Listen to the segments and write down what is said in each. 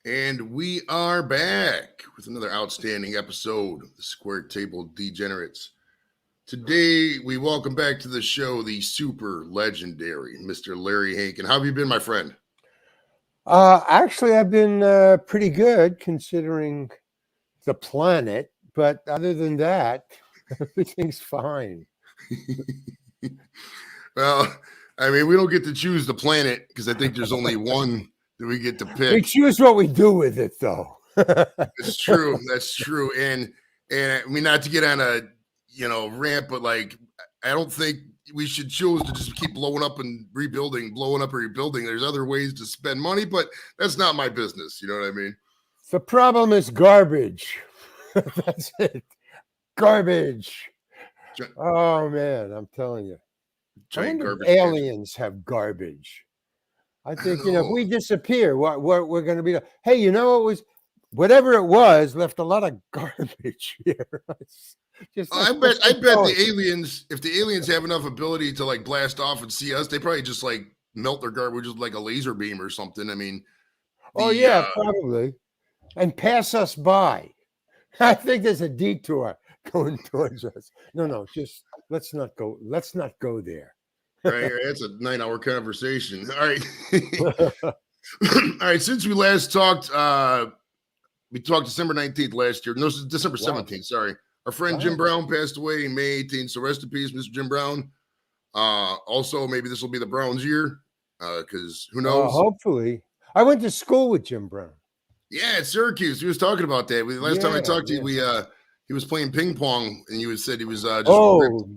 And we are back with another outstanding episode of the Square Table Degenerates. Today, we welcome back to the show the super legendary Mr. Larry Hankin. How have you been, my friend? Actually, I've been pretty good considering the planet, but other than that, everything's fine. Well, I mean, we don't get to choose the planet because I think there's only one that we get to We pick. choose what we do with it, though. It's true. That's true. And I mean, not to get on a rant, but like, I don't think we should choose to just keep blowing up and rebuilding, blowing up and rebuilding. There's other ways to spend money, but that's not my business. You know what I mean? The problem is garbage. That's it. Garbage. Gi- Oh, man, I'm telling you. I Giant wonder garbage if can. aliens have garbage. I I don't think, if know. we disappear, what we're going to be. Hey, whatever it was, left a lot of garbage here. Just I like bet. I pushing bet forward. the aliens, if the aliens have enough ability to like blast off and see us, they probably just like melt their garbage with like a laser beam or something. I mean, Oh, the yeah, probably. And pass us by. I think there's a detour going towards us. No, just let's not go. Let's not go there. right, that's a 9-hour conversation. All right. All right. Since we last talked, we talked December 19th last year. No, December Wow. 17th. Sorry. Our friend Jim Wow. Brown passed away May 18th. So rest in peace, Mr. Jim Brown. Also, maybe this will be the Browns year because who knows? Hopefully. I went to school with Jim Brown. Yeah, at Syracuse. He was talking about that. Last time I Yeah, talked to you, yeah. he was playing ping pong and you said he was just ripped. Oh,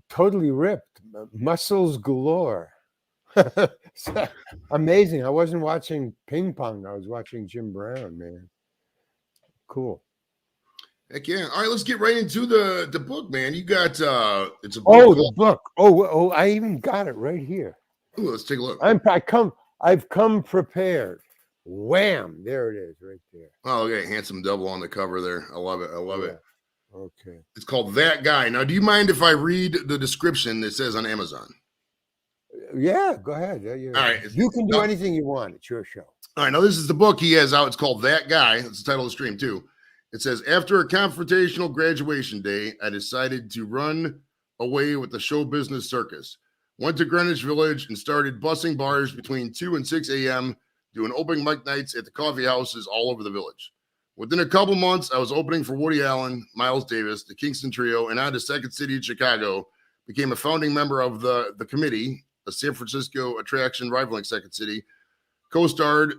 totally ripped. Muscles galore. Amazing. I wasn't watching ping pong. I was watching Jim Brown, man. Cool. Heck yeah. All right, let's get right into the book, man. You got it's a book Oh, the called book. Oh, I even got it right here. Ooh, let's take a look. I've come prepared. Wham! There it is, right there. Oh, okay, handsome double on the cover there. I love it. I love it. Yeah. Okay. It's called That Guy. Now, do you mind if I read the description that says on Amazon? Yeah, go ahead. All right. You can do anything you want. It's your show. All right. Now, this is the book he has out. It's called That Guy. That's the title of the stream, too. It says, after a confrontational graduation day, I decided to run away with the show business circus. Went to Greenwich Village and started bussing bars between 2 and 6 a.m., doing open mic nights at the coffee houses all over the village. Within a couple months, I was opening for Woody Allen, Miles Davis, the Kingston Trio, and on to Second City in Chicago. Became a founding member of the committee, a San Francisco attraction rivaling Second City. Co-starred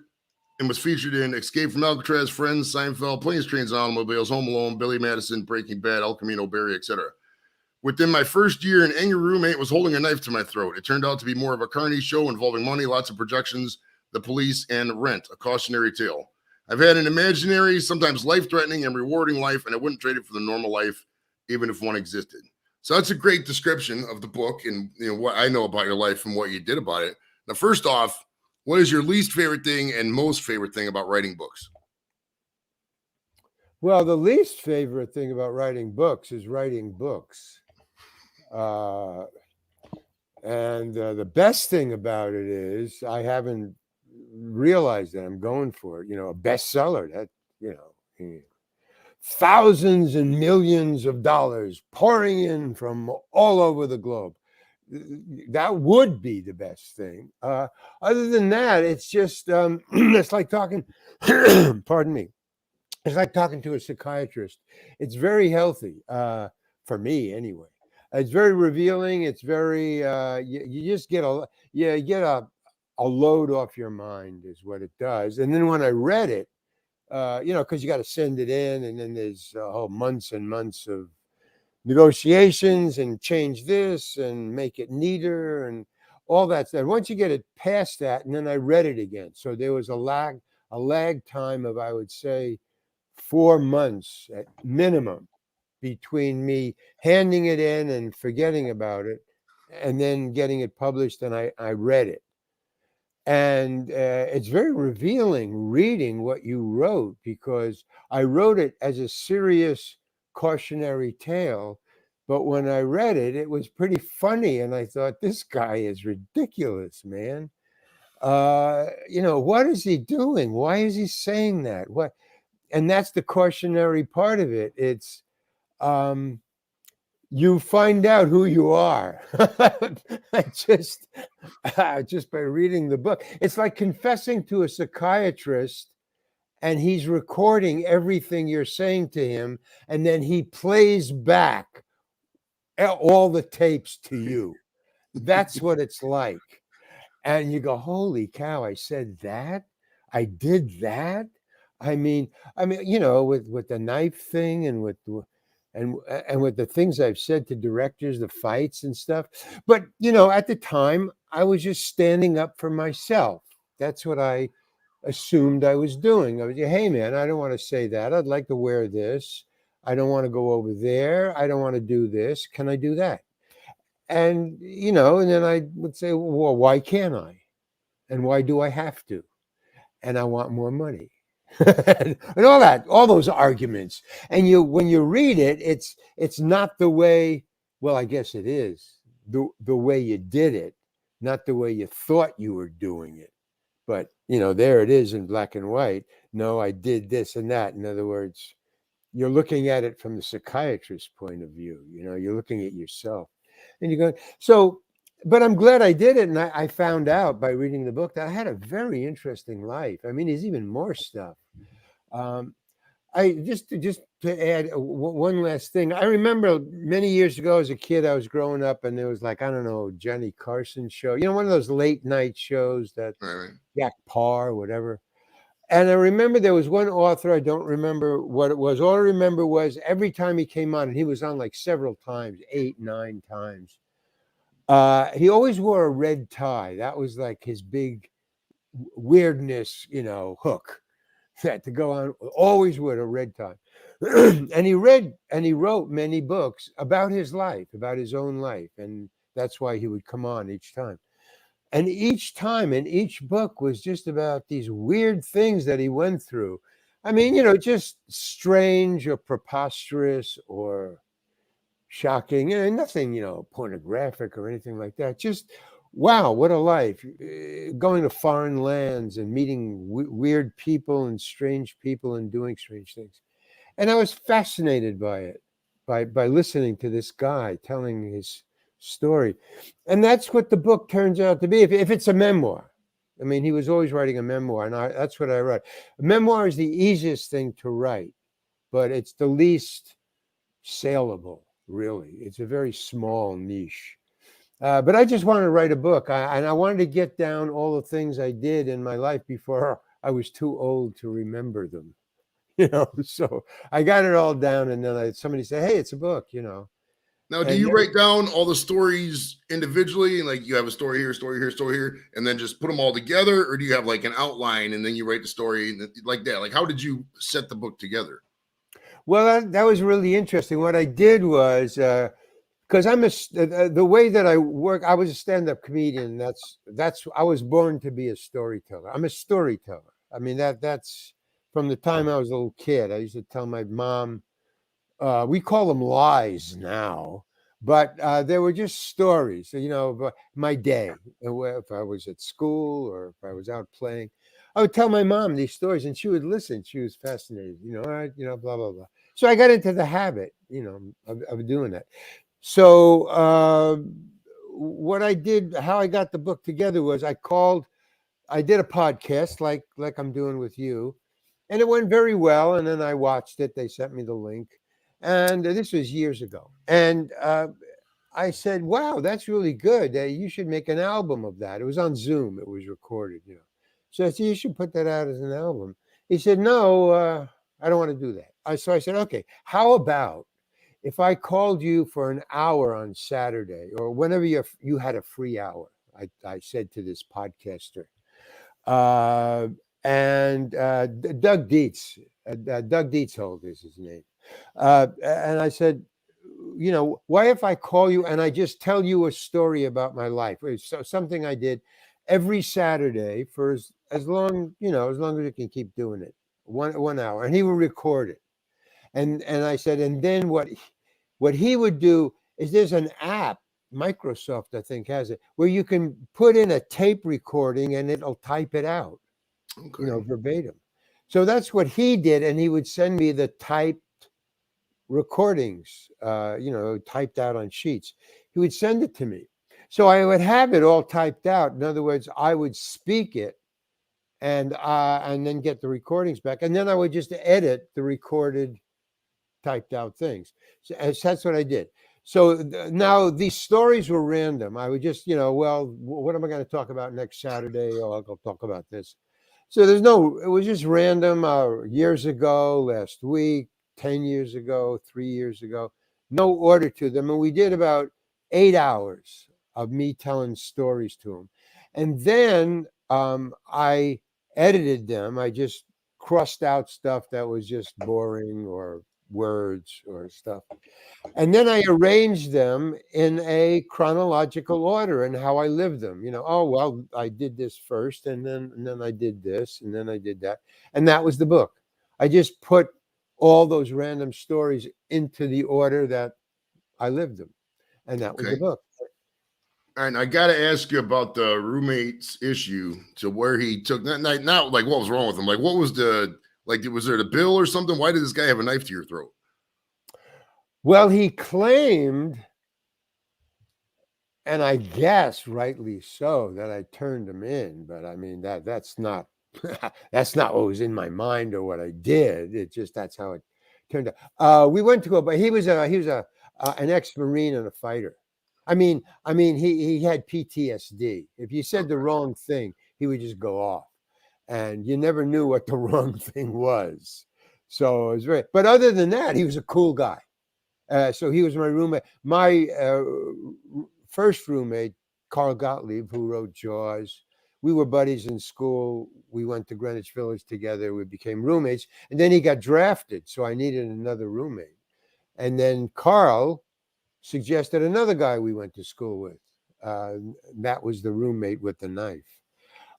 and was featured in Escape from Alcatraz, Friends, Seinfeld, Planes, Trains, and Automobiles, Home Alone, Billy Madison, Breaking Bad, El Camino, Barry, etc. Within my first year, an angry roommate was holding a knife to my throat. It turned out to be more of a carny show involving money, lots of projections, the police, and Rent, a cautionary tale. I've had an imaginary, sometimes life-threatening and rewarding life, and I wouldn't trade it for the normal life, even if one existed. So that's a great description of the book and what I know about your life and what you did about it. Now, first off, what is your least favorite thing and most favorite thing about writing books? Well, the least favorite thing about writing books is writing books. And the best thing about it is I haven't realized that I'm going for it. A bestseller that, thousands and millions of dollars pouring in from all over the globe. That would be the best thing. Other than that, it's just, it's like talking, pardon me, it's like talking to a psychiatrist. It's very healthy, for me anyway. It's very revealing. It's very, you just get you get a load off your mind is what it does. And then when I read it, because you got to send it in, and then there's months and months of negotiations and change this and make it neater and all that stuff. Once you get it past that, and then I read it again. So there was a lag time of, I would say, 4 months at minimum between me handing it in and forgetting about it and then getting it published, and I read it. And it's very revealing reading what you wrote, because I wrote it as a serious cautionary tale. But when I read it, it was pretty funny. And I thought, this guy is ridiculous, man. What is he doing? Why is he saying that? What? And that's the cautionary part of it. It's um, you find out who you are just just by reading the book. It's like confessing to a psychiatrist, and he's recording everything you're saying to him, and then he plays back all the tapes to you. That's what it's like. And you go, holy cow, I said that, I did that. With the knife thing, and and with the things I've said to directors, the fights and stuff. But at the time, I was just standing up for myself. That's what I assumed I was doing. I was, hey man, I don't want to say that. I'd like to wear this. I don't want to go over there. I don't want to do this. Can I do that? And then I would say, well, why can't I? And why do I have to? And I want more money. And all those arguments. And when you read it, it's not the way, well, I guess it is, the way you did it, not the way you thought you were doing it. But there it is in black and white. No, I did this and that. In other words, you're looking at it from the psychiatrist's point of view. You're looking at yourself, and you go, so. But I'm glad I did it, and I found out by reading the book that I had a very interesting life. I mean, there's even more stuff. Um, I just to add one last thing. I remember many years ago as a kid, I was growing up, and there was, like, I don't know, Johnny Carson show. One of those late night shows that Right. Jack Parr, whatever. And I remember there was one author. I don't remember what it was. All I remember was every time he came on, and he was on like several times, 8, 9 times. He always wore a red tie. That was like his big weirdness, hook. That to go on, always with a red tie. And he wrote many books about his life, about his own life, and that's why he would come on each time. And each time in each book was just about these weird things that he went through. I mean, just strange or preposterous or shocking, nothing, pornographic or anything like that. Just, wow, what a life. Going to foreign lands and meeting weird people and strange people and doing strange things. And I was fascinated by it, by listening to this guy telling his story. And that's what the book turns out to be. If it's a memoir, I mean, he was always writing a memoir, and that's what I wrote. A memoir is the easiest thing to write, but it's the least saleable, really. It's a very small niche. But I just wanted to write a book, and I wanted to get down all the things I did in my life before I was too old to remember them. So I got it all down, and then somebody said, hey, it's a book. Now, do And you write down all the stories individually? Like, you have a story here, story here, story here, and then just put them all together? Or do you have like an outline and then you write the story like that? Like, how did you set the book together? well, that was really interesting. What I did was, because the way that I work, I was a stand-up comedian. That's I was born to be a storyteller. I'm a storyteller. I mean, that's from the time I was a little kid. I used to tell my mom, we call them lies now, but they were just stories, of my day. If I was at school or if I was out playing, I would tell my mom these stories, and she would listen. She was fascinated, all right, blah, blah, blah. So I got into the habit, of doing that. So what I did, how I got the book together was I did a podcast like I'm doing with you, and it went very well. And then I watched it. They sent me the link, and this was years ago. And I said, "Wow, that's really good. You should make an album of that." It was on Zoom. It was recorded. So I said, "You should put that out as an album." He said, "No, I don't want to do that." So I said, "Okay, how about if I called you for an hour on Saturday or whenever you had a free hour?" I said to this podcaster. Uh, and Doug Dietz, Doug Dietzold is his name. And I said, why if I call you and I just tell you a story about my life? It's something I did every Saturday for as long, as long as you can keep doing it, 1 hour, and he would record it. And I said, and then what he would do is there's an app Microsoft, I think, has it, where you can put in a tape recording and it'll type it out, Okay. verbatim. So that's what he did, and he would send me the typed recordings, typed out on sheets. He would send it to me. So I would have it all typed out. In other words, I would speak it and then get the recordings back. And then I would just edit the recorded, typed out things. So that's what I did. So now these stories were random. I would just, what am I going to talk about next Saturday? Oh, I'll go talk about this. So it was just random. Years ago, last week, 10 years ago, 3 years ago, no order to them. And we did about 8 hours of me telling stories to them. And then I edited them. I just crossed out stuff that was just boring or words or stuff. And then I arranged them in a chronological order and how I lived them. Oh well, I did this first, and then I did this, and then I did that, and that was the book. I just put all those random stories into the order that I lived them, and that was the Okay. book. And I got to ask you about the roommate's issue to where he took not like what was wrong with him. Like, what was was there the bill or something? Why did this guy have a knife to your throat? Well, he claimed, and I guess rightly so, that I turned him in. But I mean that's not that's not what was in my mind or what I did. It just that's how it turned out. We went to go, but he was an ex-Marine and a fighter. I mean, he had PTSD. If you said the wrong thing, he would just go off, and you never knew what the wrong thing was. So it was very. But other than that, he was a cool guy. So he was my roommate. My first roommate, Carl Gottlieb, who wrote Jaws. We were buddies in school. We went to Greenwich Village together. We became roommates. And then he got drafted. So I needed another roommate. And then Carl suggested another guy we went to school with. That was the roommate with the knife.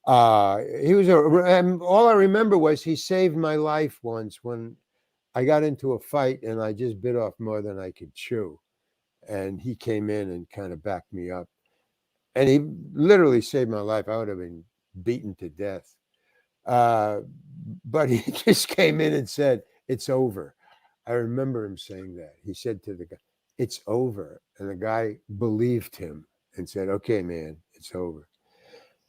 And all I remember was he saved my life once when I got into a fight and I just bit off more than I could chew. And he came in and kind of backed me up. And he literally saved my life. I would have been beaten to death. Uh, but he just came in and said, "It's over." I remember him saying that. He said to the guy, "It's over." And the guy believed him and said, "Okay, man, it's over."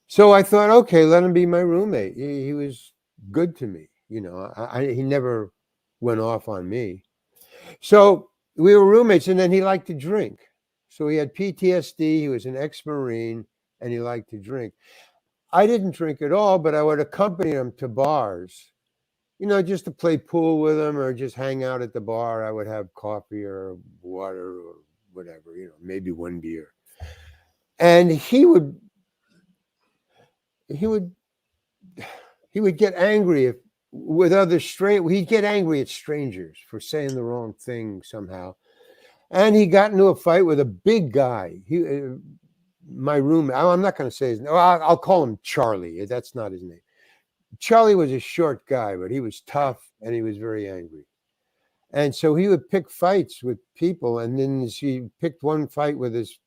So I thought, okay, let him be my roommate. He was good to me. He never went off on me. So we were roommates, and then he liked to drink. So he had PTSD. He was an ex-Marine, and he liked to drink. I didn't drink at all, but I would accompany him to bars, just to play pool with him or just hang out at the bar. I would have coffee or water or whatever, maybe one beer. And he would get angry he'd get angry at strangers for saying the wrong thing somehow. And he got into a fight with a big guy. My roommate, I'm not going to say his name. I'll call him Charlie. That's not his name. Charlie was a short guy, but he was tough and he was very angry. And so he would pick fights with people. And then he picked one fight with this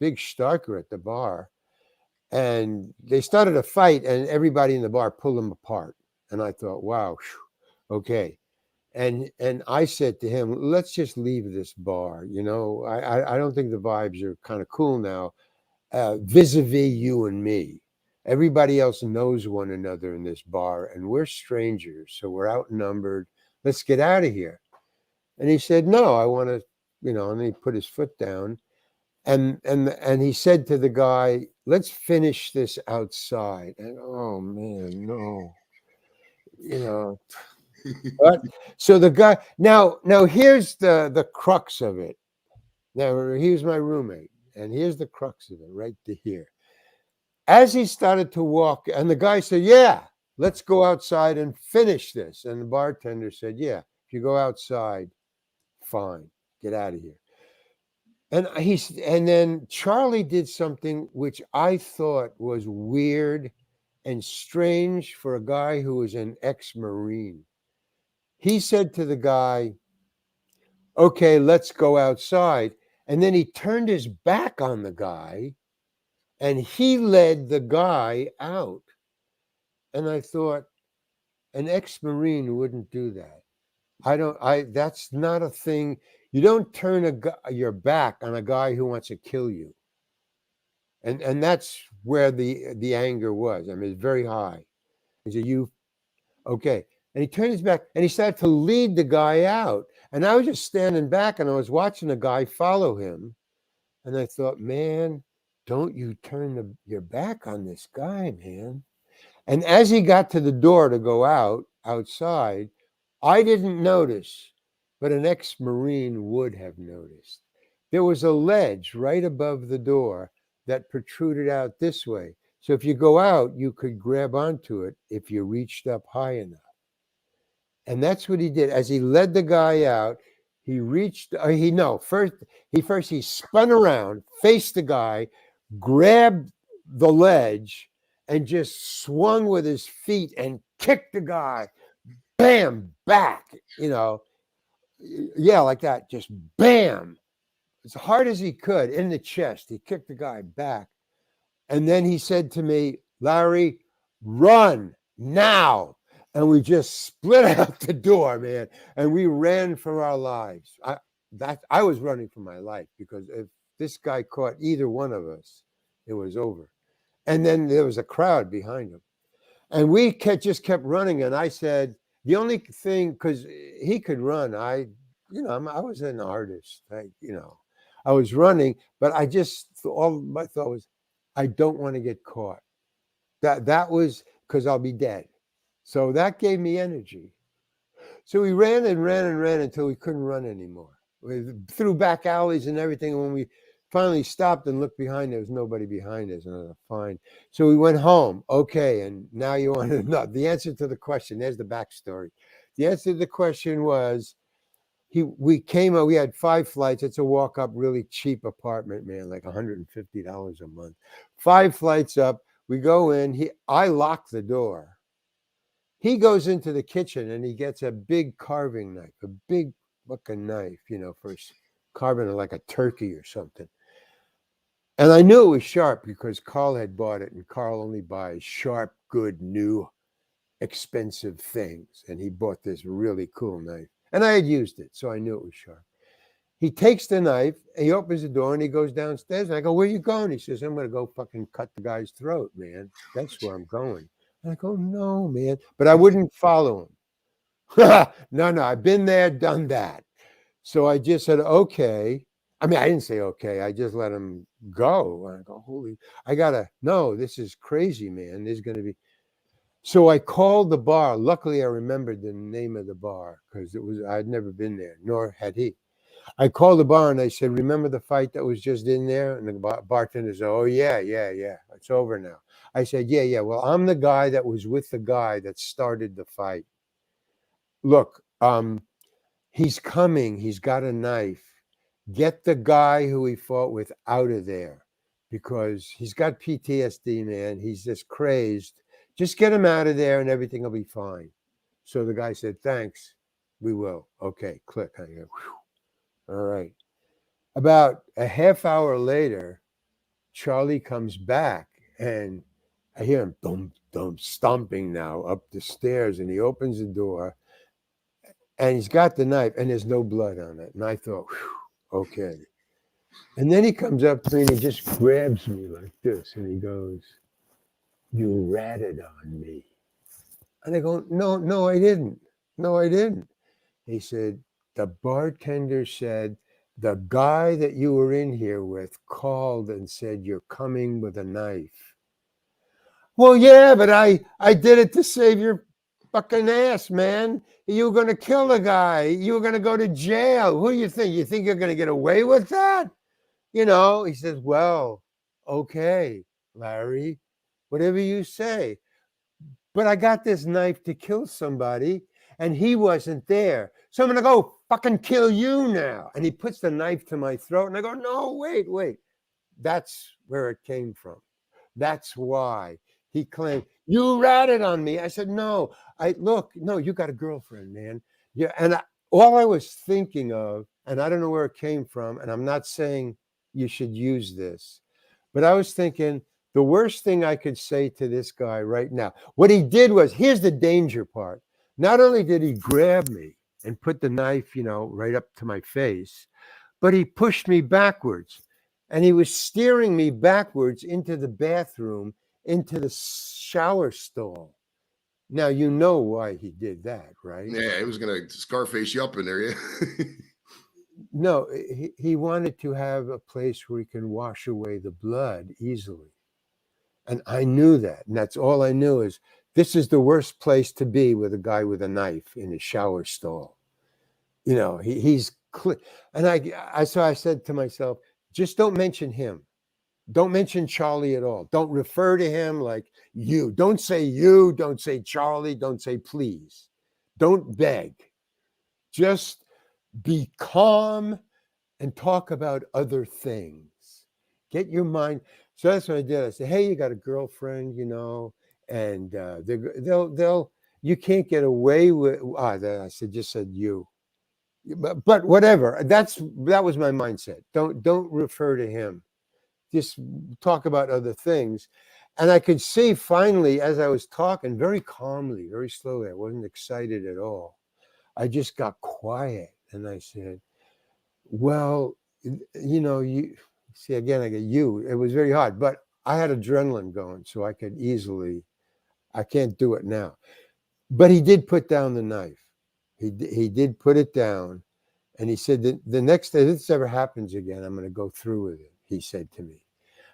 big Starker at the bar. And they started a fight, and everybody in the bar pulled them apart. And I thought, wow, okay. And I said to him, let's just leave this bar. I don't think the vibes are kind of cool now, vis-a-vis you and me. Everybody else knows one another in this bar, and we're strangers, so we're outnumbered. Let's get out of here. And he said, no, I want to, and he put his foot down. And he said to the guy, let's finish this outside. And oh man, no. But so the guy now here's the crux of it. Now he was my roommate, and here's the crux of it right to here. As he started to walk, and the guy said, yeah, let's go outside and finish this. And the bartender said, yeah, if you go outside, fine, get out of here. And then Charlie did something which I thought was weird and strange for a guy who was an ex-Marine. He said to the guy, okay, let's go outside. And then he turned his back on the guy and he led the guy out. And I thought, an ex-Marine wouldn't do that. That's not a thing. You don't turn your back on a guy who wants to kill you. And that's where the anger was. I mean, it's very high. He said, you, okay. And he turned his back and he started to lead the guy out. And I was just standing back and I was watching the guy follow him. And I thought, man, don't you turn your back on this guy, man. And as he got to the door to go outside, I didn't notice, but an ex-Marine would have noticed. There was a ledge right above the door that protruded out this way. So if you go out, you could grab onto it if you reached up high enough. And that's what he did. As he led the guy out, he reached, he spun around, faced the guy, grabbed the ledge, and just swung with his feet and kicked the guy, bam, back, yeah, like that, just bam, as hard as he could in the chest. He kicked the guy back. And then he said to me, Larry, run now. And we just split out the door, man. And we ran for our lives. I was running for my life because if this guy caught either one of us, it was over. And then there was a crowd behind him. And we just kept running. And I said, the only thing, because he could run, I was an artist. I was running, but all my thought was, I don't want to get caught. That was because I'll be dead. So that gave me energy. So we ran and ran and ran until we couldn't run anymore. We through back alleys and everything. And when we finally stopped and looked behind, there was nobody behind us. And I was fine. So we went home. Okay. And now you want to know the answer to the question. There's the backstory. The answer to the question was, we came out, we had 5 flights. It's a walk up, really cheap apartment, man, like $150 a month. 5 flights up. We go in. I lock the door. He goes into the kitchen and he gets a big carving knife, a big fucking knife, for carving like a turkey or something. And I knew it was sharp because Carl had bought it, and Carl only buys sharp, good, new, expensive things. And he bought this really cool knife. And I had used it, so I knew it was sharp. He takes the knife, he opens the door, and he goes downstairs. And I go, where are you going? He says, I'm going to go fucking cut the guy's throat, man. That's where I'm going. And I go, no, man. But I wouldn't follow him. No, I've been there, done that. So I just said, okay. I mean, I didn't say okay. I just let him go. And I go, no, this is crazy, man. There's going to be. So I called the bar. Luckily, I remembered the name of the bar because I'd never been there, nor had he. I called the bar and I said, remember the fight that was just in there? And the bartender said, oh, yeah. It's over now. I said, yeah. Well, I'm the guy that was with the guy that started the fight. Look, he's coming. He's got a knife. Get the guy who he fought with out of there because he's got PTSD, man. He's just crazed. Just get him out of there and everything will be fine. So the guy said, thanks. We will. Okay, click. I go, whew. All right. About a half hour later, Charlie comes back and I hear him thump, stomping now up the stairs, and he opens the door and he's got the knife and there's no blood on it. And I thought, whew, okay. And then he comes up to me and he just grabs me like this and he goes, you ratted on me. And I go, no, I didn't. No, I didn't. He said, the bartender said, the guy that you were in here with called and said, you're coming with a knife. Well, yeah, but I did it to save your fucking ass, man. You were going to kill the guy. You were going to go to jail. Who do you think? You think you're going to get away with that? He says, well, okay, Larry, whatever you say. But I got this knife to kill somebody, and he wasn't there. So I'm going to go fucking kill you now. And he puts the knife to my throat, and I go, no, wait. That's where it came from. That's why he claimed, you ratted on me. I said, no, you got a girlfriend, man. Yeah, and all I was thinking of and I don't know where it came from, and I'm not saying you should use this, but I was thinking the worst thing I could say to this guy right now, what he did was, here's the danger part. Not only did he grab me and put the knife, right up to my face, but he pushed me backwards, and he was steering me backwards into the bathroom, into the shower stall. Now, you know why he did that, right? Yeah, he was gonna Scarface you up in there. Yeah. No, he wanted to have a place where he can wash away the blood easily. And I knew that. And that's all I knew is this is the worst place to be with a guy with a knife in his shower stall. He's clear. And so I said to myself, just don't mention him. Don't mention Charlie at all. Don't refer to him like you. Don't say you. Don't say Charlie. Don't say please. Don't beg. Just be calm and talk about other things. Get your mind. So that's what I did. I said, hey, you got a girlfriend, and they'll you can't get away with. I just said you. But whatever. That was my mindset. Don't refer to him. Just talk about other things. And I could see finally, as I was talking, very calmly, very slowly, I wasn't excited at all. I just got quiet and I said, well, you see, again, I get you. It was very hard, but I had adrenaline going, so I can't do it now. But he did put down the knife. He did put it down. And he said that the next day this ever happens again, I'm going to go through with it, he said to me.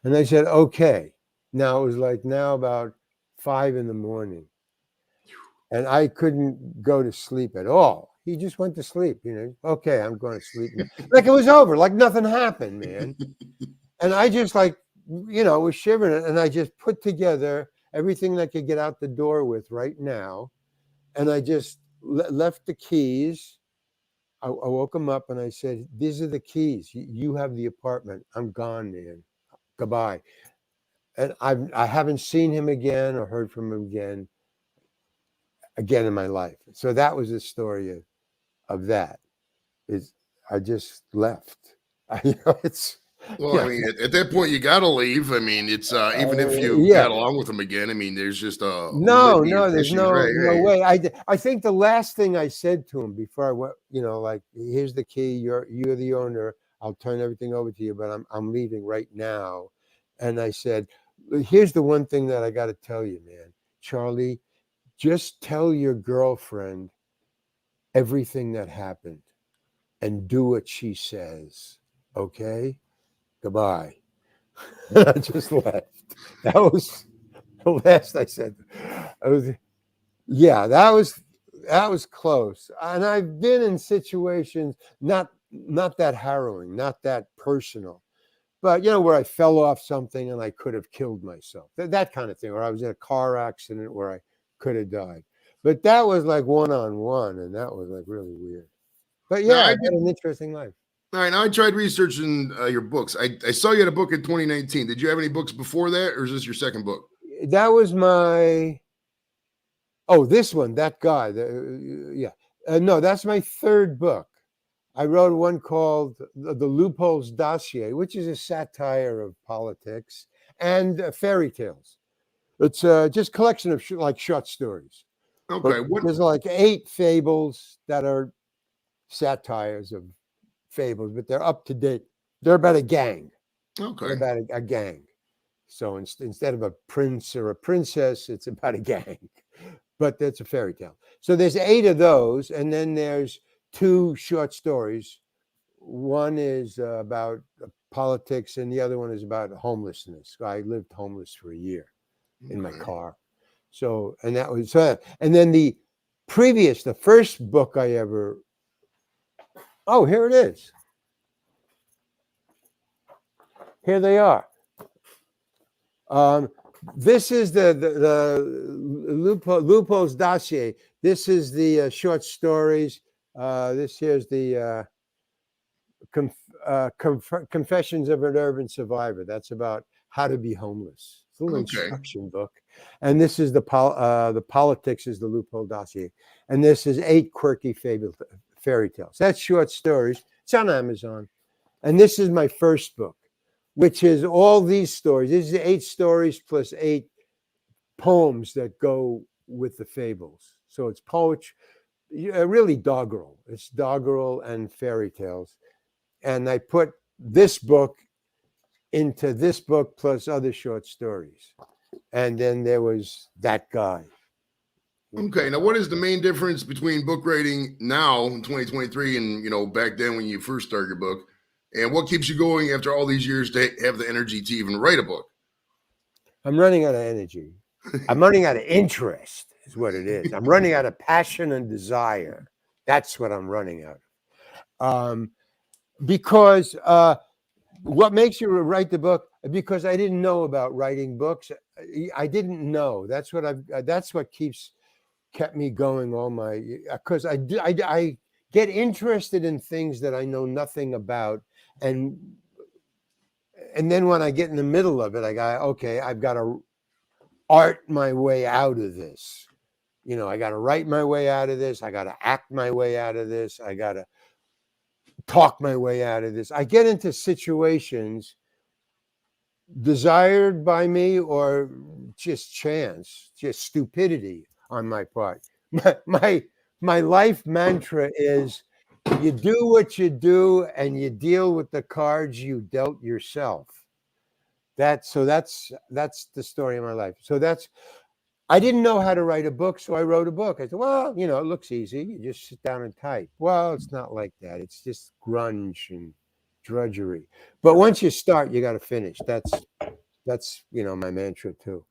And I said, okay. Now it was now about 5 a.m. And I couldn't go to sleep at all. He just went to sleep, okay, I'm going to sleep now. Like it was over, like nothing happened, man. And I just was shivering, and I just put together everything I could get out the door with right now. And I just left the keys. I woke him up and I said, these are the keys. You have the apartment. I'm gone, man. Goodbye. And I haven't seen him again or heard from him again in my life. So that was the story of that. I just left. It's Well, I mean, at that point, you got to leave. I mean, it's even if you got along with him again. I mean, there's just no, there's issues, no right? way. I think the last thing I said to him before I went, here's the key. You're the owner. I'll turn everything over to you, but I'm leaving right now. And I said, here's the one thing that I got to tell you, man, Charlie. Just tell your girlfriend everything that happened, and do what she says. Okay. Goodbye. I just left. That was the last I said. That was close. And I've been in situations not that harrowing, not that personal, but where I fell off something and I could have killed myself. That kind of thing, or I was in a car accident where I could have died. But that was like one-on-one, and that was like really weird. But yeah, I had an interesting life. All right, now I tried researching your books. I saw you had a book in 2019. Did you have any books before that, or is this your second book? That was this one, that guy. No, that's my third book. I wrote one called The Loopholes Dossier, which is a satire of politics and fairy tales. It's just a collection of short stories. Okay. There's 8 fables that are satires of fables, but they're up to date. They're about a gang. Okay. They're about a gang. So instead of a prince or a princess, it's about a gang. But that's a fairy tale. So there's 8 of those, and then there's 2 short stories. One is about politics, and the other one is about homelessness. I lived homeless for a year in my car. So, and that was, and then the first book I ever, here it is. Here they are. This is the Lupo's Dossier. This is the short stories. This here's the Confessions of an Urban Survivor. That's about how to be homeless. It's a little instruction book. And this is the politics is the Loophole Dossier. And this is 8 quirky fairy tales. That's short stories. It's on Amazon. And this is my first book, which is all these stories. This is 8 stories plus 8 poems that go with the fables. So it's poetry, really doggerel. It's doggerel and fairy tales. And I put this book into this book plus other short stories. And then there was That Guy. Okay, now what is the main difference between book writing now in 2023 and back then when you first started your book? And what keeps you going after all these years to have the energy to even write a book? I'm running out of energy. I'm running out of interest, is what it is. I'm running out of passion and desire. That's what I'm running out of. Because what makes you write the book? Because I didn't know about writing books. I didn't know. That's what kept me going all my, because I get interested in things that I know nothing about, and then when I get in the middle of it, I go, okay, I've got to art my way out of this. I got to write my way out of this. I got to act my way out of this. I got to talk my way out of this. I get into situations desired by me or just chance, just stupidity on my part. My life mantra is you do what you do and you deal with the cards you dealt yourself. That's the story of my life. I didn't know how to write a book, so I wrote a book. I said, well, it looks easy. You just sit down and type. Well, it's not like that. It's just grunge and drudgery. But once you start, you got to finish. That's my mantra too.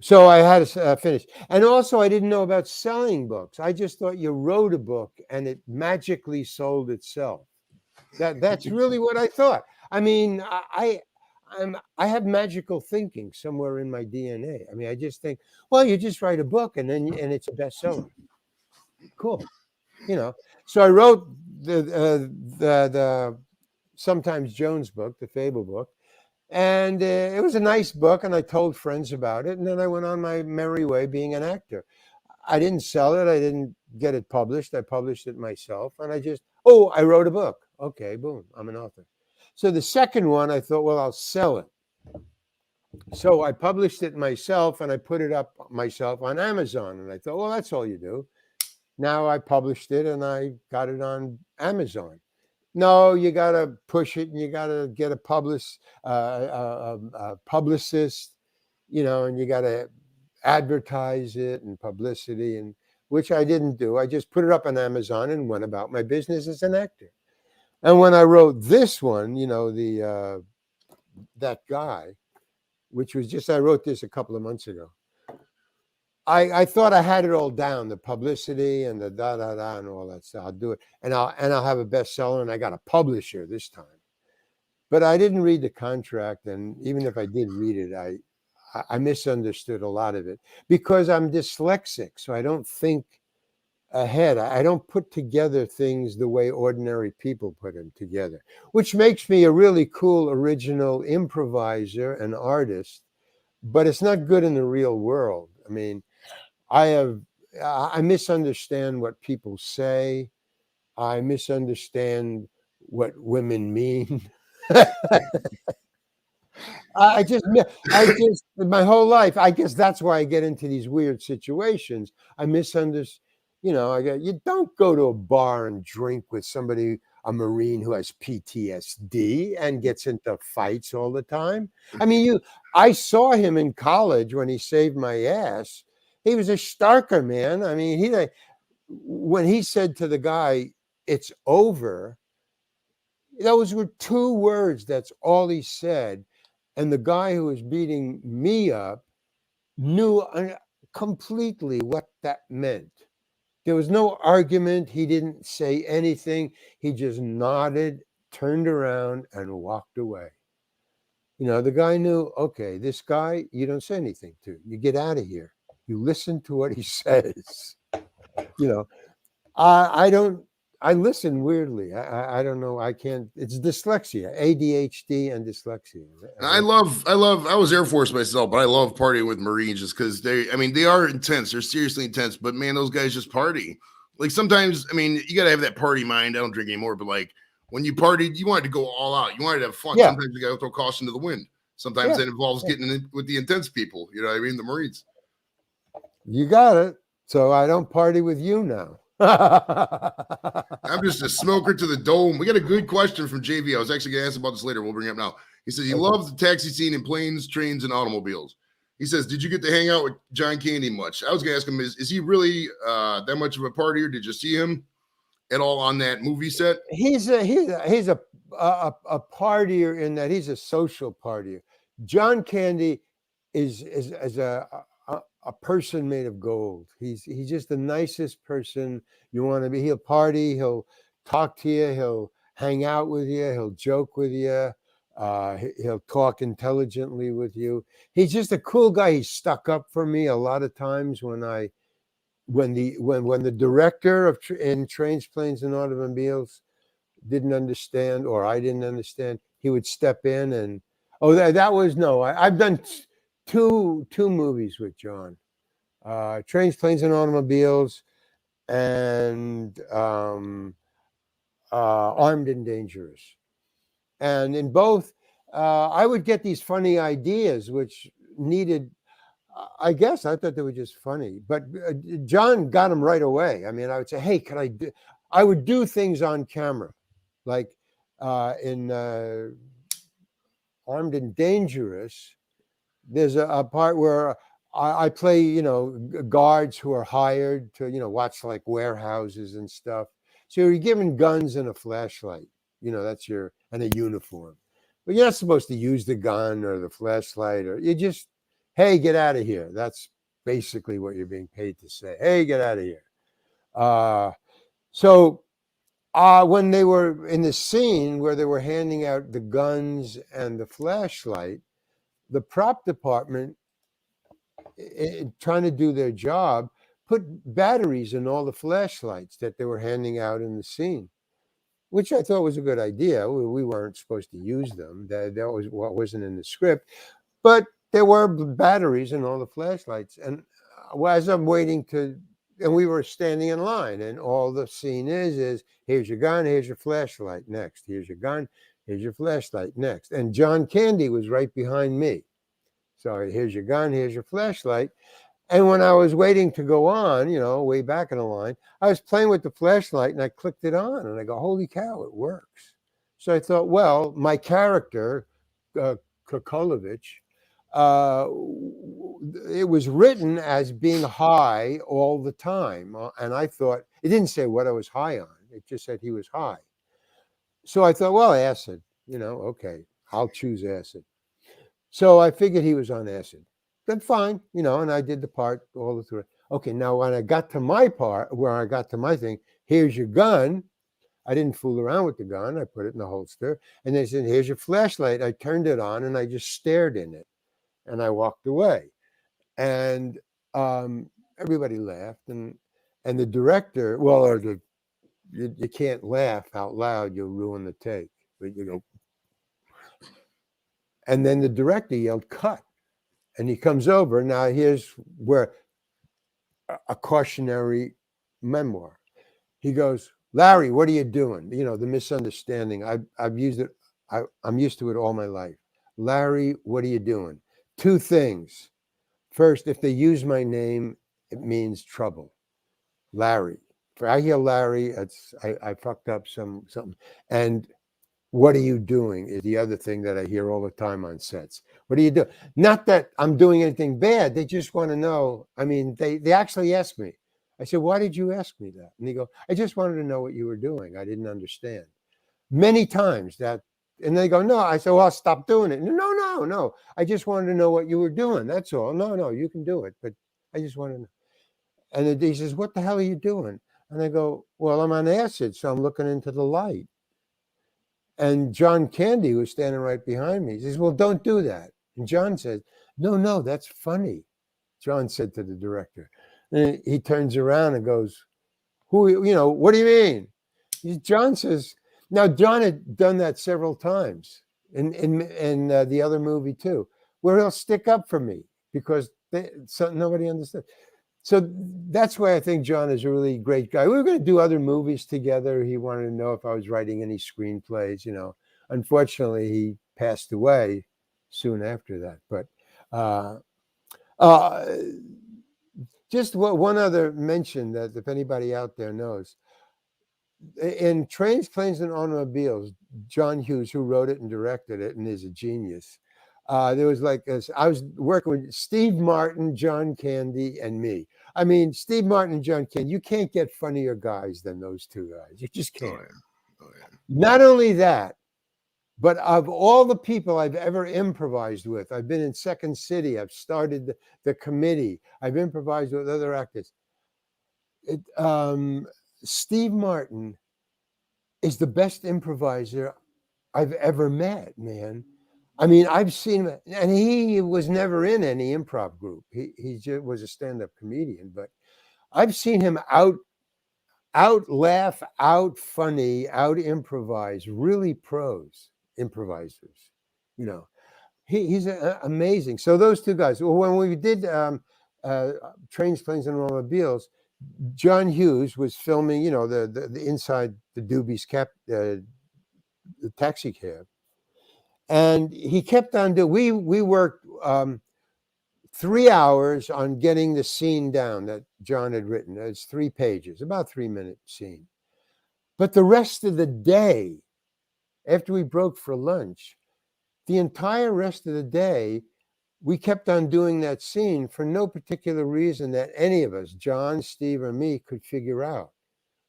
So I had to finish. And also, I didn't know about selling books. I just thought you wrote a book and it magically sold itself. That's really what I thought. I mean, I have magical thinking somewhere in my DNA. I mean, I just think, well, you just write a book and it's a bestseller. Cool, So I wrote the Sometimes Jones book, the Fable book, and it was a nice book. And I told friends about it, and then I went on my merry way being an actor. I didn't sell it. I didn't get it published. I published it myself, and I wrote a book. Okay, boom, I'm an author. So the second one, I thought, well, I'll sell it. So I published it myself and I put it up myself on Amazon. And I thought, well, that's all you do. Now I published it and I got it on Amazon. No, you got to push it and you got to get a publicist, and you got to advertise it and publicity, and which I didn't do. I just put it up on Amazon and went about my business as an actor. And when I wrote this one, That Guy, which was I wrote this a couple of months ago. I thought I had it all down, the publicity and the da-da-da and all that stuff. I'll do it. And I'll have a bestseller, and I got a publisher this time. But I didn't read the contract, and even if I did read it, I misunderstood a lot of it because I'm dyslexic, so I don't think ahead. I don't put together things the way ordinary people put them together, which makes me a really cool, original improviser and artist, but it's not good in the real world. I mean, I misunderstand what people say. I misunderstand what women mean. I just, my whole life, I guess that's why I get into these weird situations. I misunderstand. You don't go to a bar and drink with somebody, a Marine who has PTSD and gets into fights all the time. I mean, I saw him in college when he saved my ass. He was a starker, man. I mean, when he said to the guy, "It's over," those were 2 words. That's all he said. And the guy who was beating me up knew completely what that meant. There was no argument. He didn't say anything. He just nodded, turned around, and walked away. The guy knew, okay, this guy, you don't say anything to. You get out of here. You listen to what he says. I listen weirdly. I don't know. I can't. It's dyslexia, ADHD and dyslexia. I was Air Force myself, but I love partying with Marines just because they are intense. They're seriously intense, but man, those guys just party. Like sometimes, you got to have that party mind. I don't drink anymore, but like when you partied, you wanted to go all out. You wanted to have fun. Yeah. Sometimes you got to throw caution to the wind. Sometimes Yeah. it involves getting in with the intense people. You know what I mean? The Marines. You got it. So I don't party with you now. I'm just a smoker to the dome. We got a good question from JV. I was actually going to ask about this later. We'll bring it up now. He says he loves the taxi scene in planes, trains, and automobiles. He says, did you get to hang out with John Candy much? I was going to ask him, is he really that much of a partier? Did you see him at all on that movie set? He's a partier in that he's a social partier. John Candy is a person made of gold. He's just the nicest person you want to be. He'll party, he'll talk to you, he'll hang out with you, he'll joke with you, he'll talk intelligently with you. He's just a cool guy. He stuck up for me a lot of times when the director of in Trains, Planes, and Automobiles didn't understand, or I didn't understand, he would step in and I've done two movies with John, Trains, Planes, and Automobiles, and Armed and Dangerous. And in both, I would get these funny ideas which needed, I guess I thought they were just funny, but John got them right away. I mean, I would say, hey, I would do things on camera, like in Armed and Dangerous. There's a part where I play, guards who are hired to, watch like warehouses and stuff. So you're given guns and a flashlight, and a uniform. But you're not supposed to use the gun or the flashlight, or you just, hey, get out of here. That's basically what you're being paid to say. Hey, get out of here. So when they were in the scene where they were handing out the guns and the flashlight, the prop department, trying to do their job, put batteries in all the flashlights that they were handing out in the scene, which I thought was a good idea. We weren't supposed to use them. That was what wasn't in the script. But there were batteries in all the flashlights. And as I'm waiting and we were standing in line, and all the scene is here's your gun, here's your flashlight, next. Here's your gun, here's your flashlight, next. And John Candy was right behind me. So here's your gun, here's your flashlight. And when I was waiting to go on, way back in the line, I was playing with the flashlight and I clicked it on and I go, holy cow, it works. So I thought, well, my character, Kokolovich, it was written as being high all the time. And I thought, it didn't say what I was high on. It just said he was high. So I thought, well, acid, okay, I'll choose acid. So I figured he was on acid. Then fine, and I did the part all the through. Okay, now when I got to my part, where I got to my thing, here's your gun. I didn't fool around with the gun. I put it in the holster. And they said, here's your flashlight. I turned it on and I just stared in it. And I walked away. And everybody laughed. And the director, you can't laugh out loud. You'll ruin the take. But and then the director yelled, cut. And he comes over. Now, here's where a cautionary memoir. He goes, Larry, what are you doing? The misunderstanding. I've used it. I'm used to it all my life. Larry, what are you doing? Two things. First, if they use my name, it means trouble. Larry. If I hear Larry, I fucked up something. And what are you doing is the other thing that I hear all the time on sets. What are you doing? Not that I'm doing anything bad. They just want to know. I mean, they actually asked me. I said, why did you ask me that? And they go, I just wanted to know what you were doing. I didn't understand. Many times that, and they go, no. I said, well, I'll stop doing it. No. I just wanted to know what you were doing. That's all. No, you can do it. But I just want to know. And then he says, what the hell are you doing? And I go, well, I'm on acid, so I'm looking into the light. And John Candy was standing right behind me. He says, well, don't do that. And John said, no, that's funny. John said to the director. And he turns around and goes, what do you mean? John says, now John had done that several times in the other movie too, where he'll stick up for me because nobody understood. So that's why I think John is a really great guy. We were going to do other movies together. He wanted to know if I was writing any screenplays. Unfortunately, he passed away soon after that. But uh, uh, just one other mention that if anybody out there knows, in Trains, Planes, and Automobiles, John Hughes, who wrote it and directed it and is a genius, there was like this, I was working with Steve Martin, John Candy, and me. I mean, Steve Martin and John Candy, you can't get funnier guys than those two guys. You just Oh can't. yeah. Oh yeah. Not only that, but of all the people I've ever improvised with, I've been in Second City, I've started the committee, I've improvised with other actors. Steve Martin is the best improviser I've ever met, man. I mean, I've seen him, and he was never in any improv group. He just was a stand-up comedian, but I've seen him out laugh, out funny, out improvise, really pros improvisers. You know, he's amazing. So those two guys. Well, when we did Trains, Planes, and Automobiles, John Hughes was filming. The inside the Doobies the taxi cab, and he kept on doing. We worked 3 hours on getting the scene down that John had written. It's 3 pages, about 3-minute scene. But the rest of the day, after we broke for lunch, the entire rest of the day, we kept on doing that scene for no particular reason that any of us, John, Steve, or me, could figure out.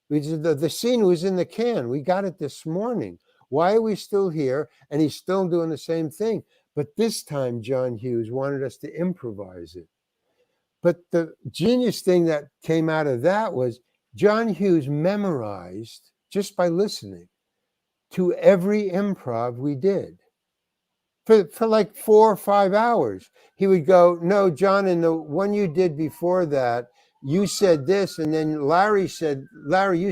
The scene was in the can. We got it this morning. Why are we still here? And he's still doing the same thing. But this time, John Hughes wanted us to improvise it. But the genius thing that came out of that was John Hughes memorized, just by listening, to every improv we did. For like 4 or 5 hours, he would go, "No, John, in the one you did before that, you said this, and then Larry, you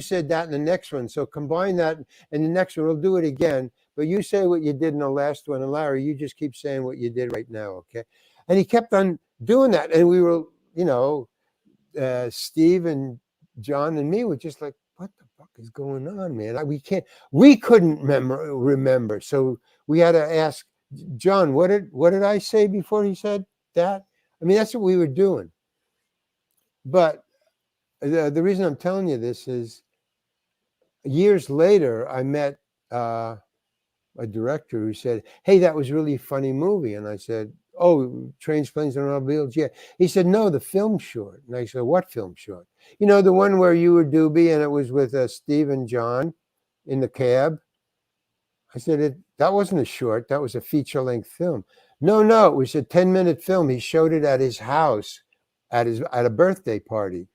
said that in the next one. So combine that in the next one. We'll do it again. But you say what you did in the last one, and Larry, you just keep saying what you did right now, okay?" And he kept on doing that, and we were, Steve and John and me were just like, "What the fuck is going on, man? We couldn't remember, so we had to ask John, what did I say before he said that?" I mean, that's what we were doing. But the reason I'm telling you this is years later, I met a director who said, "Hey, that was really a funny movie." And I said, "Oh, Trains, Planes, and Automobiles, yeah." He said, "No, the film short." And I said, "What film short?" The one where you were Doobie and it was with Steve and John in the cab. I said, "That wasn't a short. That was a feature-length film." No, it was a 10-minute film. He showed it at his house at a birthday party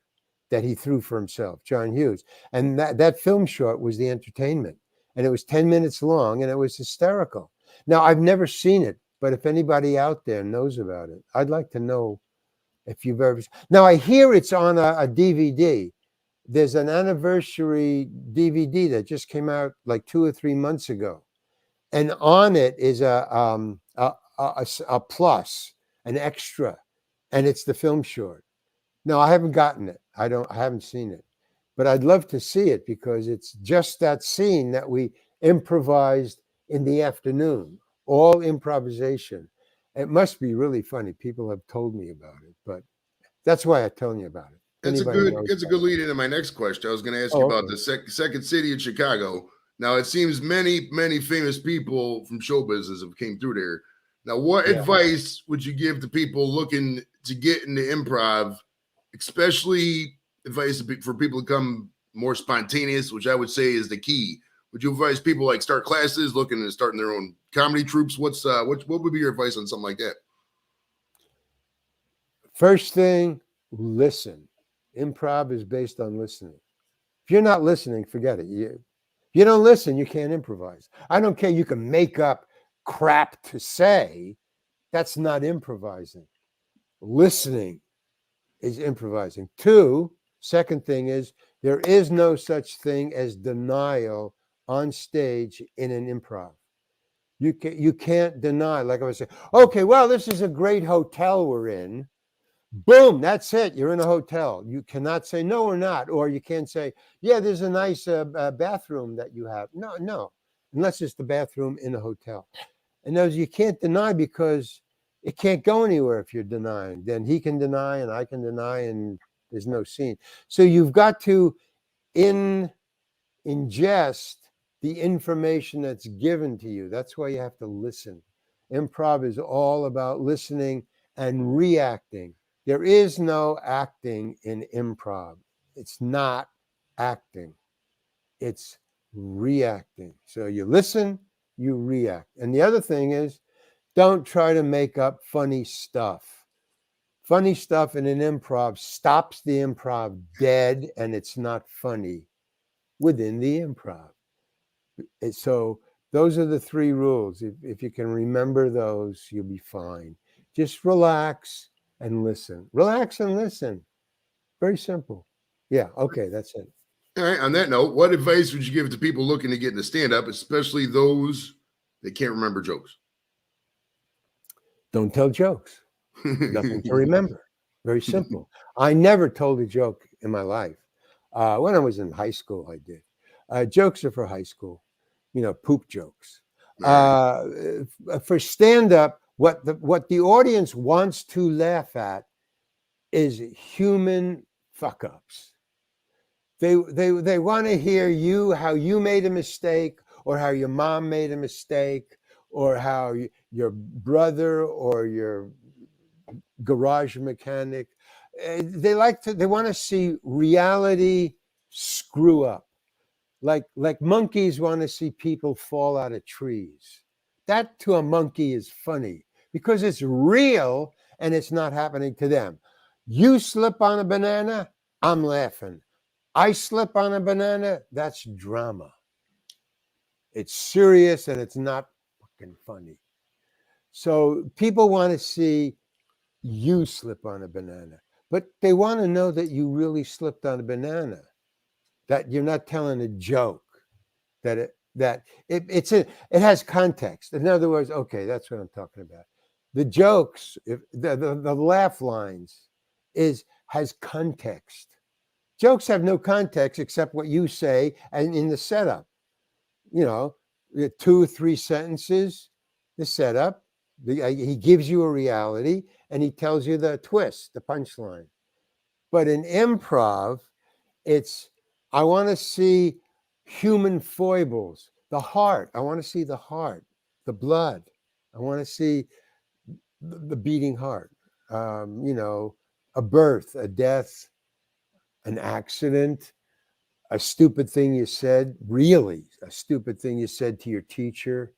that he threw for himself, John Hughes. And that film short was the entertainment. And it was 10 minutes long and it was hysterical. Now, I've never seen it, but if anybody out there knows about it, I'd like to know if you've ever. Now, I hear it's on a DVD. There's an anniversary DVD that just came out like 2 or 3 months ago. And on it is a plus, an extra, and it's the film short. No, I haven't gotten it. I haven't seen it, but I'd love to see it because it's just that scene that we improvised in the afternoon, all improvisation. It must be really funny. People have told me about it, but that's why I'm telling you about it. It's a Anybody good knows it's a about good lead into my next question. I was going to ask Oh, you about okay. the second city in Chicago. Now it seems many famous people from show business have came through there. Now, what Yeah. advice would you give to people looking to get into improv, especially advice for people to become more spontaneous, which I would say is the key? Would you advise people like start classes, looking at starting their own comedy troops? What would be your advice on something like that? First thing, listen. Improv is based on listening. If you're not listening, forget it. You don't listen, you can't improvise. I don't care. You can make up crap to say. That's not improvising. Listening is improvising. Second thing is there is no such thing as denial on stage in an improv. You can't deny, like I was saying, okay, well, this is a great hotel we're in, Boom, that's it. You're in a hotel. You cannot say no or not, or you can't say, yeah, there's a nice bathroom that you have. No, no, unless it's the bathroom in a hotel. And those you can't deny because it can't go anywhere if you're denying. Then he can deny and I can deny, and there's no scene. So you've got to ingest the information that's given to you. That's why you have to listen. Improv is all about listening and reacting. There is no acting in improv. It's not acting, it's reacting. So you listen, you react. And the other thing is, don't try to make up funny stuff. Funny stuff in an improv stops the improv dead, and it's not funny within the improv. So those are the three rules. If you can remember those, you'll be fine. Just relax and listen. Relax and listen. Very simple. Yeah. Okay. That's it. All right. On that note, what advice would you give to people looking to get into stand-up, especially those that can't remember jokes? Don't tell jokes. Nothing to remember. Very simple. I never told a joke in my life. When I was in high school, I did. Jokes are for high school, poop jokes. For stand-up, what the audience wants to laugh at is human fuck-ups. They want to hear how you made a mistake, or how your mom made a mistake, or how your brother or your garage mechanic. They want to see reality screw up. Like monkeys want to see people fall out of trees. That to a monkey is funny because it's real and it's not happening to them. You slip on a banana, I'm laughing. I slip on a banana, that's drama. It's serious and it's not fucking funny. So people want to see you slip on a banana, but they want to know that you really slipped on a banana, that you're not telling a joke, that it has context. In other words, okay, that's what I'm talking about. The jokes, the laugh lines has context. Jokes have no context except what you say and in the setup. 2 or 3 sentences, the setup. He gives you a reality and he tells you the twist, the punchline. But in improv, I want to see human foibles, the heart. I want to see the heart, the blood. I want to see the beating heart. A birth, a death, an accident, a stupid thing you said, really a stupid thing you said to your teacher,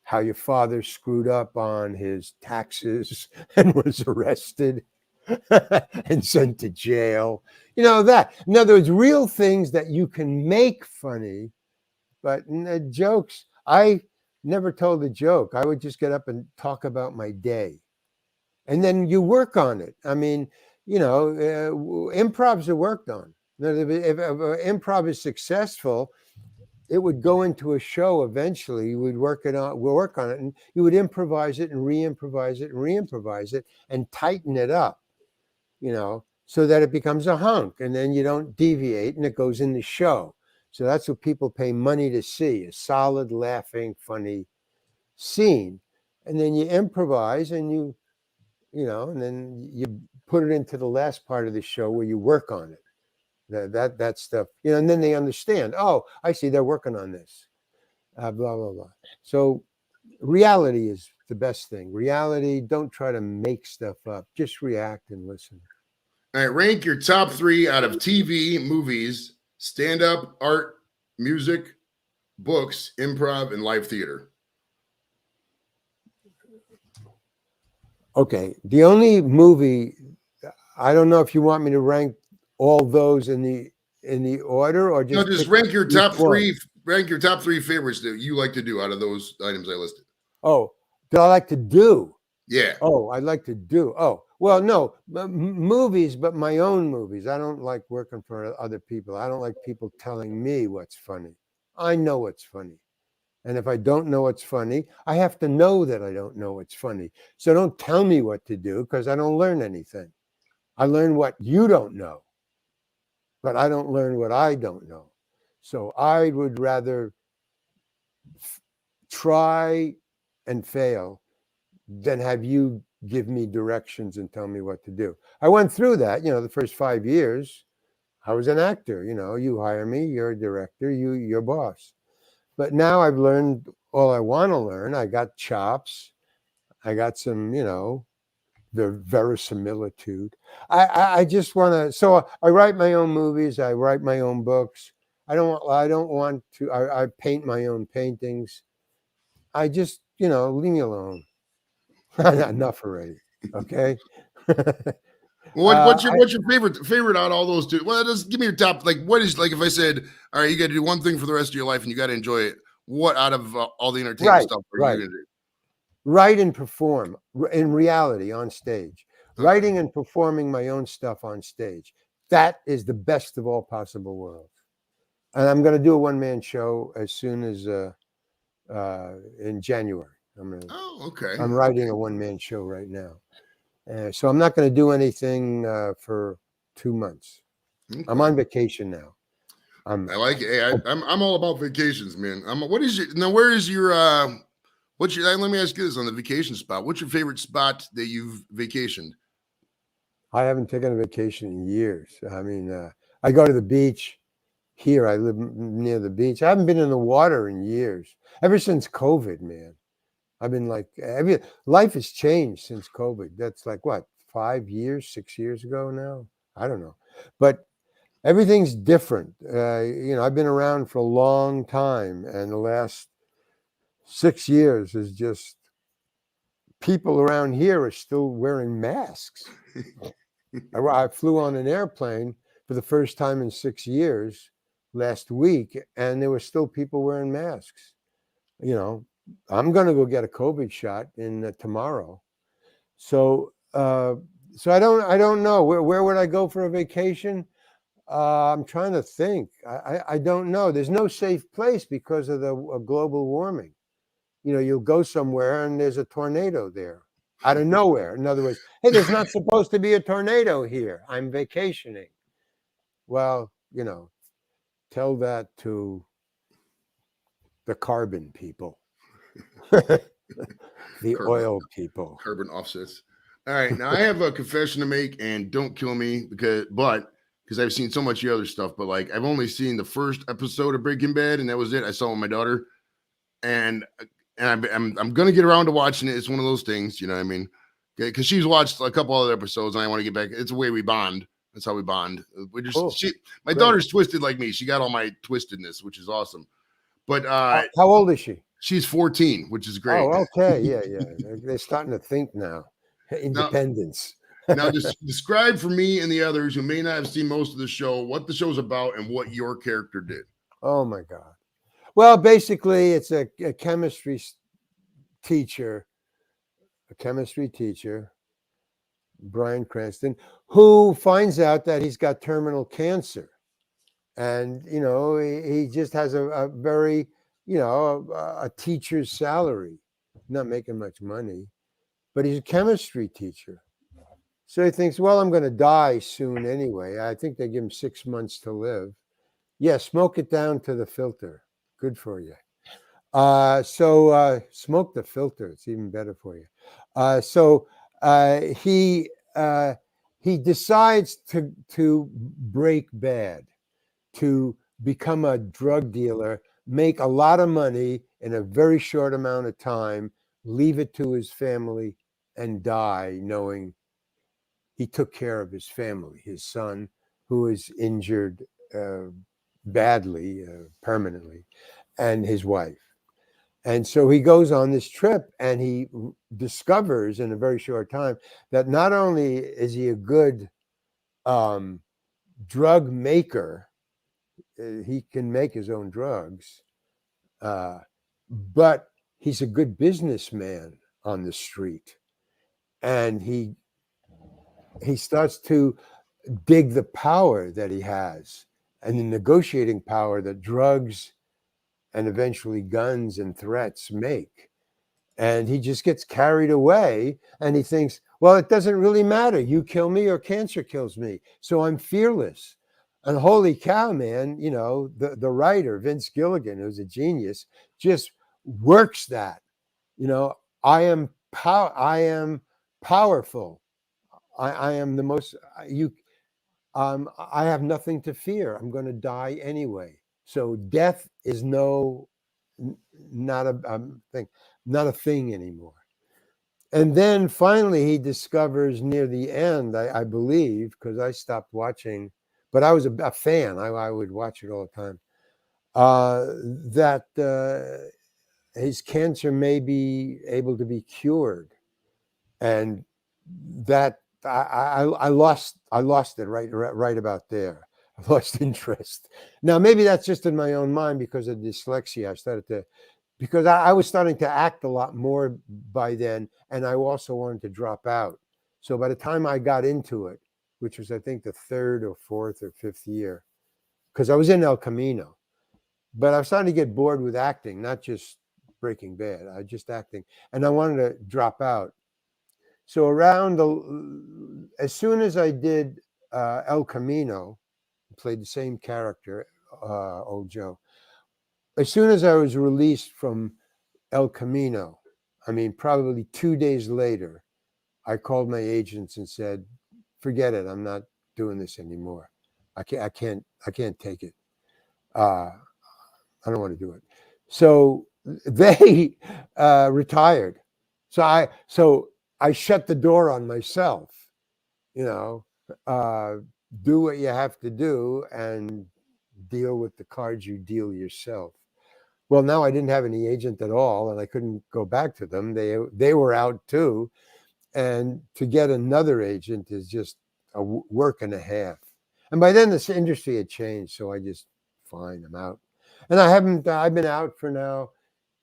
how your father screwed up on his taxes and was arrested and sent to jail. That. In other words, real things that you can make funny, but jokes, I never told a joke. I would just get up and talk about my day. And then you work on it. I mean, improvs are worked on. If improv is successful, it would go into a show eventually. You would work on it, and you would improvise it and re-improvise it and re-improvise it and tighten it up, so that it becomes a hunk, and then you don't deviate and it goes in the show. So that's what people pay money to see, a solid, laughing, funny scene. And then you improvise and and then you put it into the last part of the show where you work on it. That stuff, and then they understand, oh, I see they're working on this, blah, blah, blah. So reality is the best thing. Reality, don't try to make stuff up. Just react and listen. All right, rank your top 3 out of TV, movies, stand-up, art, music, books, improv, and live theater. Okay, the only movie, I don't know if you want me to rank all those in the order, or just rank your top 3. Rank your top 3 favorites that you like to do out of those items I listed. Oh, do I like to do? Yeah. Oh, I like to do. Oh, well, no, movies, but my own movies. I don't like working for other people. I don't like people telling me what's funny. I know what's funny. And if I don't know what's funny, I have to know that I don't know what's funny. So don't tell me what to do because I don't learn anything. I learn what you don't know, but I don't learn what I don't know. So I would rather try and fail than have you give me directions and tell me what to do. I went through that, the first 5 years. I was an actor, you hire me, you're a director, you're boss. But now I've learned all I want to learn. I got chops. I got some, the verisimilitude. I just want to. So I write my own movies. I write my own books. I don't want to. I paint my own paintings. I just, leave me alone. Enough already. Okay. What's your favorite out of all those two? Well, just give me your top. Like, what is like if I said, all right, you got to do one thing for the rest of your life and you got to enjoy it. What out of all the entertainment right. stuff are you Right. going to do? Write and perform in reality on stage. Okay. Writing and performing my own stuff on stage. That is the best of all possible worlds. And I'm going to do a one-man show as soon as in January. Oh, okay. I'm writing a one-man show right now. So I'm not going to do anything for 2 months. Okay. I'm on vacation now. I like it. Hey, I'm all about vacations, man. What is your now? Where is your what's your? Let me ask you this on the vacation spot. What's your favorite spot that you've vacationed? I haven't taken a vacation in years. I mean, I go to the beach here. I live near the beach. I haven't been in the water in years. Ever since COVID, man. I've been like, life has changed since COVID. That's like what, 5 years, 6 years ago now? I don't know. But everything's different. I've been around for a long time, and the last 6 years is just people around here are still wearing masks. I flew on an airplane for the first time in 6 years last week, and there were still people wearing masks. I'm going to go get a COVID shot in tomorrow. So I don't know where would I go for a vacation. I'm trying to think. I don't know. There's no safe place because of the global warming. You'll go somewhere and there's a tornado there out of nowhere. In other words, hey, there's not supposed to be a tornado here. I'm vacationing. Well, tell that to the carbon people. The oil people. Carbon offsets. All right, now I have a confession to make, and don't kill me because I've seen so much of the other stuff, but like I've only seen the first episode of Breaking Bad, and that was it. I saw it with my daughter, and I'm gonna get around to watching it. It's one of those things, you know what I mean? Because she's watched a couple other episodes, and I want to get back. It's a way we bond. That's how we bond. We just Cool. my daughter's twisted like me. She got all my twistedness, which is awesome. But how old is she? She's 14, which is great. Oh, okay. Yeah. They're starting to think now. Independence. Now, describe for me and the others who may not have seen most of the show what the show's about and what your character did. Oh, my God. Well, basically, it's a chemistry teacher, Bryan Cranston, who finds out that he's got terminal cancer. And, he just has a very, a teacher's salary, not making much money, but he's a chemistry teacher. So he thinks, well, I'm going to die soon anyway. I think they give him 6 months to live. Yeah, smoke it down to the filter. Good for you. So smoke the filter. It's even better for you. So he decides to break bad, to become a drug dealer, make a lot of money in a very short amount of time, leave it to his family, and die knowing he took care of his family, his son, who is injured badly, permanently, and his wife. And so he goes on this trip and he discovers in a very short time that not only is he a good drug maker, he can make his own drugs, but he's a good businessman on the street. And he starts to dig the power that he has and the negotiating power that drugs and eventually guns and threats make. And he just gets carried away and he thinks, well, it doesn't really matter. You kill me or cancer kills me. So I'm fearless. And holy cow, man, the writer, Vince Gilligan, who's a genius, just works that. I am powerful. I am the most you I have nothing to fear. I'm going to die anyway. So death is not a thing, not a thing anymore. And then finally, he discovers near the end, I believe, because I stopped watching, but I was a fan. I would watch it all the time. That his cancer may be able to be cured, and that I lost it right about there. I lost interest. Now maybe that's just in my own mind because of dyslexia. I started to because I was starting to act a lot more by then, and I also wanted to drop out. So by the time I got into it, which was I think the third or fourth or fifth year, because I was in El Camino, but I was starting to get bored with acting, not just Breaking Bad. I just acting, and I wanted to drop out. So as soon as I did El Camino, played the same character, old Joe. As soon as I was released from El Camino, I mean, probably 2 days later, I called my agents and said, "Forget it. I'm not doing this anymore. I can't take it. I don't want to do it." So they retired. So I shut the door on myself. You know, uh, do what you have to do and deal with the cards you deal yourself. Well, now I didn't have any agent at all, and I couldn't go back to them. They were out too, and to get another agent is just a work and a half. And by then, this industry had changed, so I just fine, I'm out. And I haven't. I've been out for now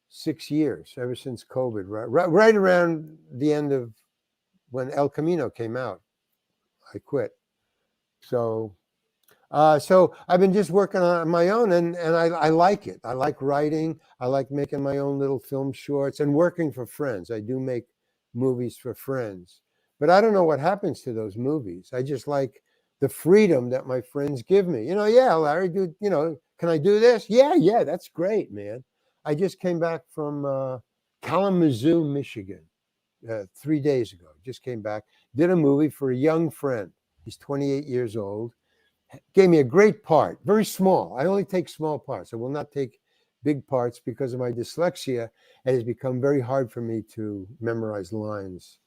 6 years, ever since COVID, right around the end of when El Camino came out. I quit. So I've been just working on my own, and I like it. I like writing. I like making my own little film shorts and working for friends. I do make movies for friends, but I don't know what happens to those movies. I just like the freedom that my friends give me. Yeah, Larry, can I do this? Yeah, that's great, man. I just came back from Kalamazoo, Michigan, 3 days ago. Just came back, did a movie for a young friend. He's 28 years old. Gave me a great part, very small. I only take small parts. I will not take big parts because of my dyslexia. It has become very hard for me to memorize lines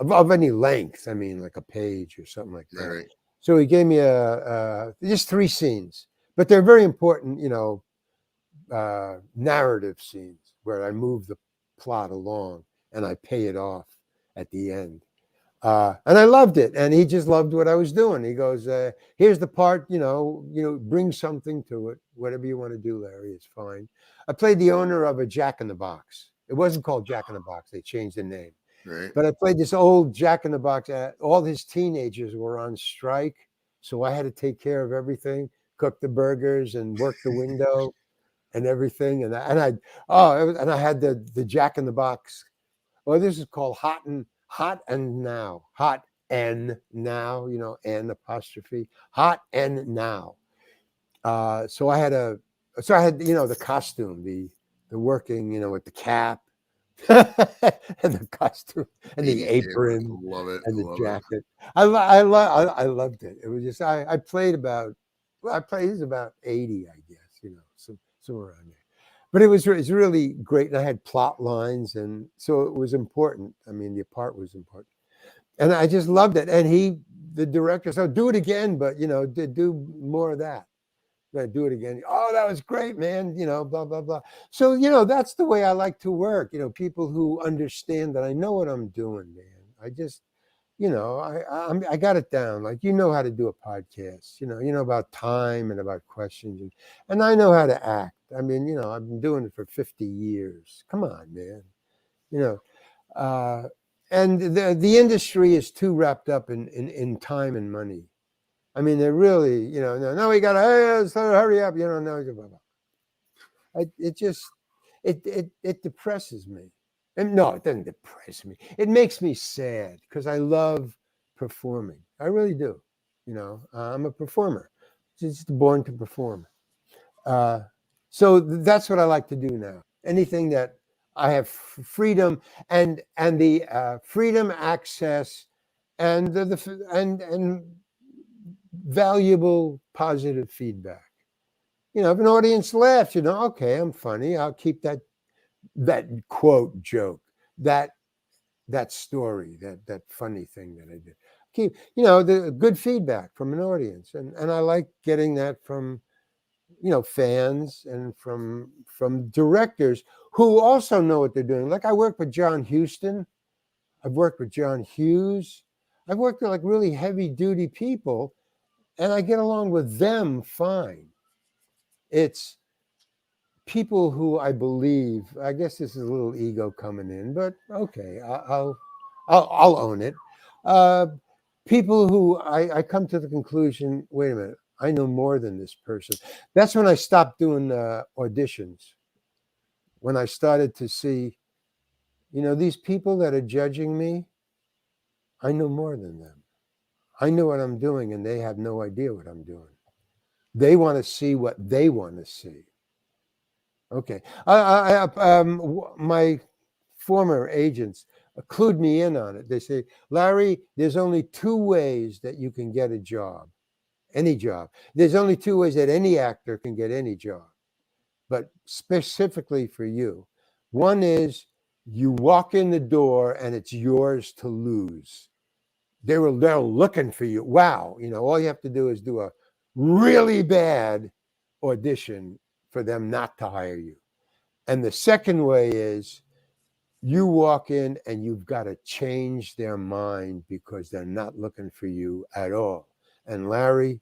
of any length. I mean, like a page or something like that. Right. So he gave me just 3 scenes, but they're very important, narrative scenes where I move the plot along and I pay it off at the end. And I loved it, and he just loved what I was doing. He goes, "Here's the part, bring something to it. Whatever you want to do, Larry, it's fine." I played the owner of a Jack in the Box. It wasn't called Jack in the Box; they changed the name. Right. But I played this old Jack in the Box. All his teenagers were on strike, so I had to take care of everything, cook the burgers, and work the window, and everything. And I had the Jack in the Box. Well, this is called Hot and Now. Hot and Now, N apostrophe. Hot and Now. So I had the costume, the working, with the cap and the costume and the 80 apron Love it. and the Love it. jacket. I loved it. It was just I played it was about 80, I guess, somewhere around there. But it's really great, and I had plot lines, and so it was important. I mean, the part was important, and I just loved it. And the director, said, do it again, but do more of that. Do it again. Oh, that was great, man. Blah blah blah. So that's the way I like to work. People who understand that I know what I'm doing, man. I just I got it down. Like, how to do a podcast, about time and about questions. And I know how to act. I mean, I've been doing it for 50 years. Come on, man. You know, uh, and the industry is too wrapped up in time and money. I mean, they're really, no, we got to, hey, let's hurry up. No, It just it depresses me. And no, it doesn't depress me. It makes me sad because I love performing. I really do. I'm a performer. Just born to perform. Uh, so that's what I like to do now. Anything that I have freedom and the freedom, access, and and valuable positive feedback. If an audience laughs, okay, I'm funny. I'll keep that quote joke, that story, that funny thing that I did. Keep the good feedback from an audience, and I like getting that from fans and from directors who also know what they're doing. Like I work with John Huston, I've worked with John Hughes, I've worked with like really heavy duty people, and I get along with them fine. It's people who I believe. I guess this is a little ego coming in, but okay, I'll own it. Uh, People who I come to the conclusion, wait a minute, I know more than this person. That's when I stopped doing auditions. When I started to see, these people that are judging me, I know more than them. I know what I'm doing, and they have no idea what I'm doing. They want to see what they want to see. Okay. My former agents clued me in on it. They say, Larry, there's only two ways that you can get a job, any job. There's only two ways that any actor can get any job, but specifically for you. One is you walk in the door and it's yours to lose. They're looking for you. Wow. All you have to do is do a really bad audition for them not to hire you. And the second way is you walk in and you've got to change their mind because they're not looking for you at all. And Larry,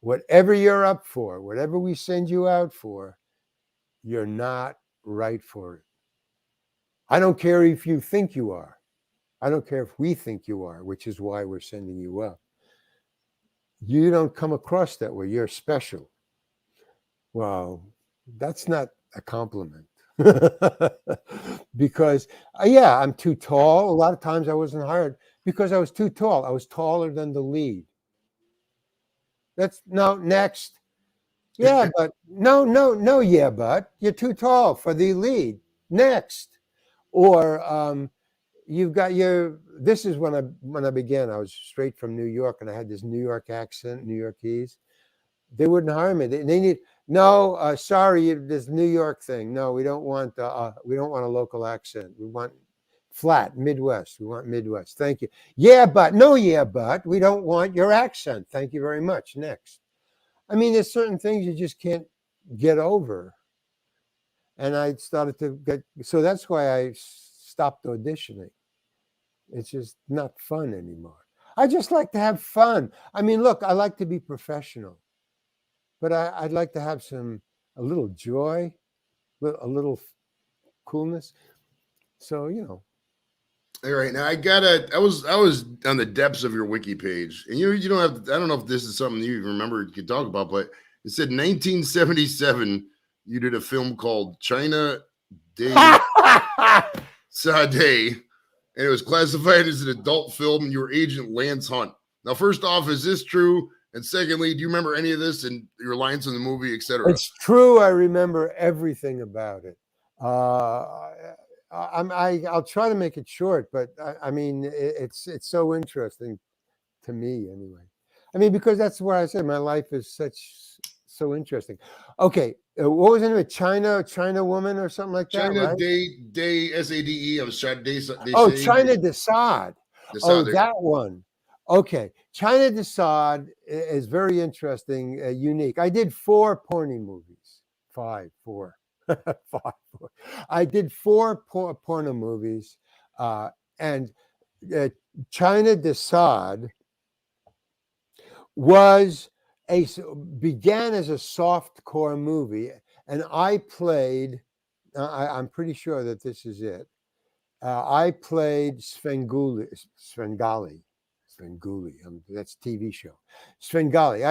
whatever you're up for, whatever we send you out for, you're not right for it. I don't care if you think you are. I don't care if we think you are, which is why we're sending you out. You don't come across that way. You're special. Well, that's not a compliment. Because yeah, I'm too tall. A lot of times I wasn't hired because I was too tall. I was taller than the lead. That's no next. Yeah, but no, yeah, but you're too tall for the lead. Next. Or you've got this is when I began. I was straight from New York and I had this New York accent, New Yorkese. They wouldn't hire me. They need no. Sorry, this New York thing. No, we don't want a local accent. We want flat Midwest. We want Midwest. Thank you. Yeah, but no, yeah, but we don't want your accent. Thank you very much. Next. I mean, there's certain things you just can't get over. And I started to get so that's why I stopped auditioning. It's just not fun anymore. I just like to have fun. I mean, look, I like to be professional. But I'd like to have a little joy, a little coolness. So All right, now I was on the depths of your wiki page, and you don't have I don't know if this is something you remember you could talk about, but it said 1977 you did a film called China Day Sade, and it was classified as an adult film, and you were Agent Lance Hunt. Now, first off, is this true? And secondly, do you remember any of this and your lines in the movie, etc.? It's true. I remember everything about it. I'll try to make it short, but I mean, it's so interesting to me anyway. I mean, because that's where I said my life is so interesting. Okay, what was the name of China woman or something like that? China right? Day SADE. I was trying Day. Oh, China Desad. Oh, that one. Okay, China Desad is very interesting, unique. I did 4 porny movies. 5, 4. 5, 4. I did 4 porno movies, and China Desad began as a soft core movie, and I played. I'm pretty sure that this is it. I played Svengali. That's TV show. Svengali.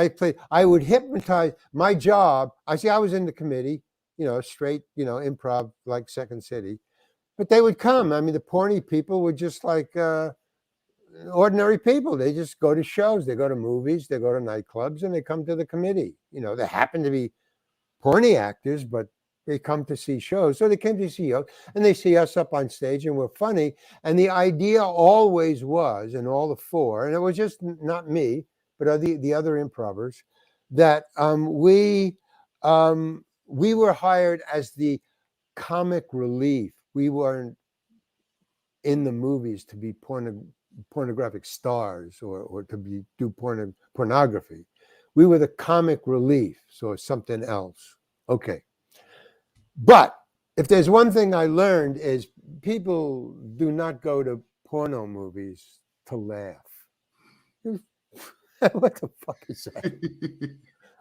I would hypnotize. My job. I was in the committee. straight, improv like Second City. But they would come. I mean, the porny people were just like ordinary people. They just go to shows, they go to movies, they go to nightclubs, and they come to the committee. They happen to be porny actors, but they come to see shows. So they came to see us, and they see us up on stage, and we're funny. And the idea always was, and all the four, and it was just not me, but the other improvers, that we were hired as the comic relief. We weren't in the movies to be pornographic stars or to do pornography. We were the comic relief, so it's something else. Okay. But if there's one thing I learned is people do not go to porno movies to laugh. What the fuck is that?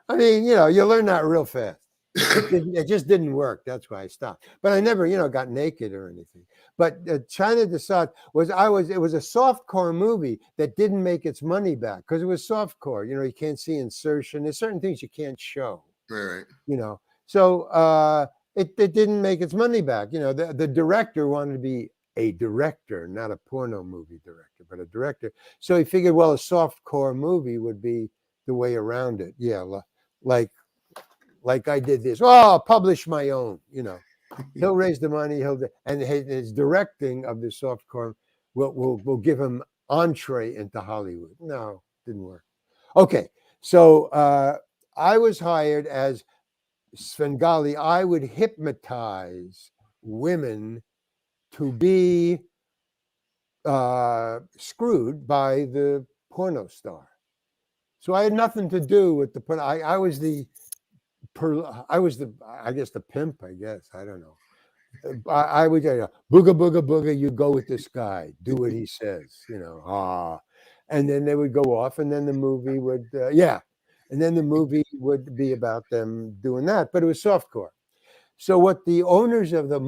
I mean, you learn that real fast. It just didn't work. That's why I stopped. But I never, got naked or anything. But China Desad it was a softcore movie that didn't make its money back because it was softcore. You can't see insertion. There's certain things you can't show. Right. So it didn't make its money back. The director wanted to be a director, not a porno movie director, but a director. So he figured, well, a softcore movie would be the way around it. Yeah, like I did this. Oh, I'll publish my own. He'll raise the money. And his directing of the softcore will give him entree into Hollywood. No, didn't work. Okay, so I was hired as Svengali. I would hypnotize women to be screwed by the porno star. So I had nothing to do with the porno. I was the I guess the pimp, I guess. I don't know. I would booga booga booga, you go with this guy, do what he says, and then they would go off, and then the movie would and then the movie would be about them doing that, but it was softcore. So what the owners of the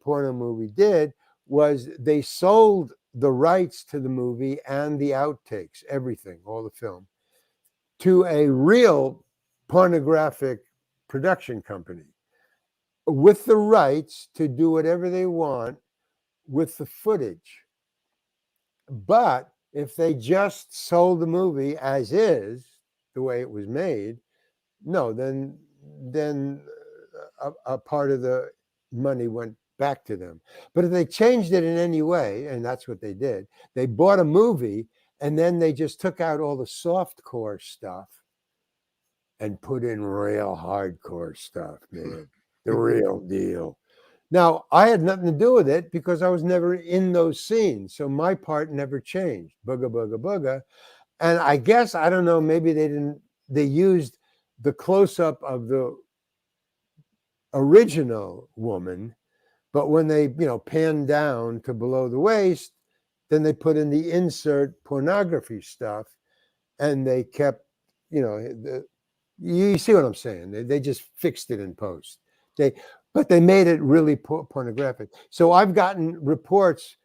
porno movie did was they sold the rights to the movie and the outtakes, everything, all the film, to a real pornographic production company with the rights to do whatever they want with the footage. But if they just sold the movie as is, the way it was made, no, then a part of the money went back to them. But if they changed it in any way, and that's what they did, they bought a movie and then they just took out all the softcore stuff and put in real hardcore stuff, man. The real deal. Now, I had nothing to do with it because I was never in those scenes. So my part never changed. Booga, booga, booga. And I guess, I don't know, maybe they used the close-up of the original woman, but when they, panned down to below the waist, then they put in the insert pornography stuff and they kept, you see what I'm saying? They just fixed it in post. But they made it really pornographic. So I've gotten reports.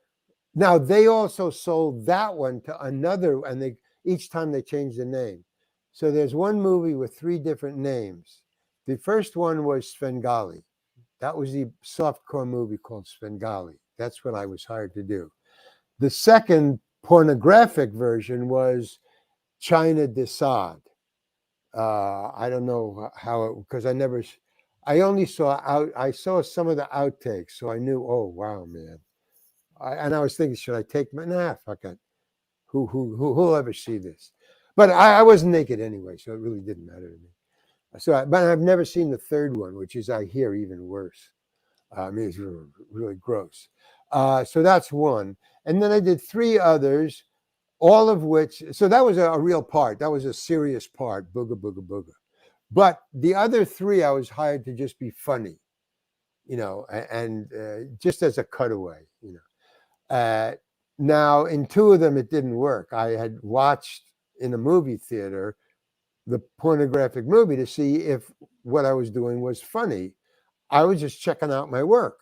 Now they also sold that one to another, and each time they changed the name. So there's one movie with 3 different names. The first one was Svengali. That was the softcore movie called Svengali. That's what I was hired to do. The second pornographic version was China Desad. I don't know how because I only I saw some of the outtakes, so I knew, oh wow, man. And I was thinking, should I take fuck it. Who'll ever see this? But I wasn't naked anyway, so it really didn't matter to me. But I've never seen the third one, which is, I hear, even worse. I mean, it's really, really gross. So that's one. And then I did 3 others, all of which, so that was a real part. That was a serious part, booga, booga, booga. But the other 3, I was hired to just be funny, and just as a cutaway, Now, in 2 of them, it didn't work. I had watched in a movie theater the pornographic movie to see if what I was doing was funny. I was just checking out my work.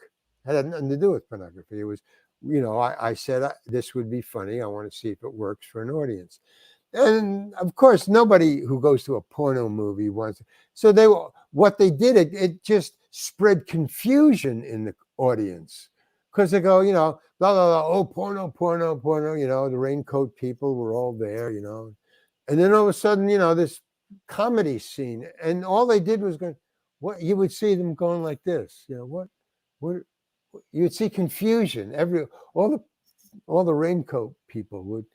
It had nothing to do with pornography. It was, I said, this would be funny. I want to see if it works for an audience. And of course, nobody who goes to a porno movie wants. So what they did, it just spread confusion in the audience because they go, blah, blah, blah, oh, porno, porno, porno, the raincoat people were all there, and then all of a sudden, this comedy scene, and all they did was go, what you would see them going like this, what you would see confusion. All the raincoat people would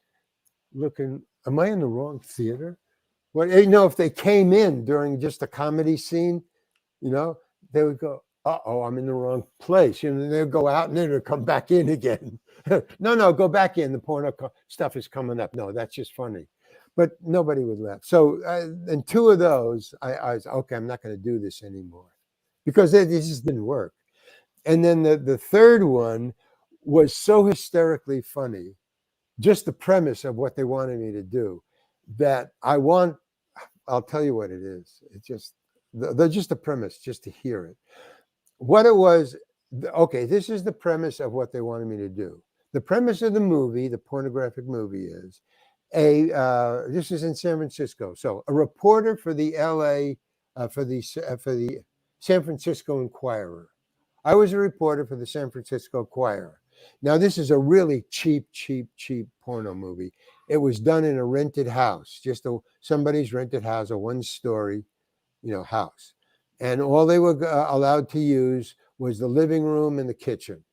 looking, am I in the wrong theater? Well, if they came in during just a comedy scene, they would go, uh-oh, I'm in the wrong place. They'd go out and then they'd come back in again. No, go back in. The porno stuff is coming up. No, that's just funny. But nobody would laugh. So, and two of those, I was, okay, I'm not going to do this anymore because it just didn't work. And then the third one was so hysterically funny, just the premise of what they wanted me to do, that I'll tell you what it is. It's just, they're just the premise, just to hear it. What it was, okay, this is the premise of what they wanted me to do. The premise of the movie, the pornographic movie, is this is in San Francisco. So a reporter for the for the San Francisco Inquirer. I was a reporter for the San Francisco Inquirer. Now, this is a really cheap porno movie. It was done in a rented house, just somebody's rented house, a one-story, house. And all they were allowed to use was the living room and the kitchen.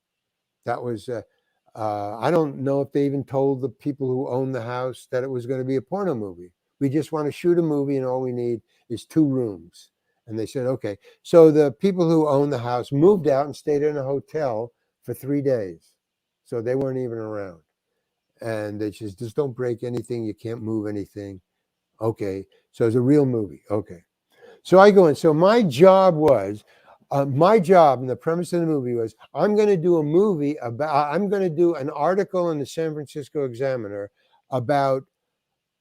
That was, I don't know if they even told the people who owned the house that it was going to be a porno movie. We just want to shoot a movie and all we need is 2 rooms. And they said, okay. So the people who owned the house moved out and stayed in a hotel for 3 days. So they weren't even around. And they just don't break anything. You can't move anything. Okay. So it's a real movie. Okay. So I go in. So my job and the premise of the movie was, I'm going to do I'm going to do an article in the San Francisco Examiner about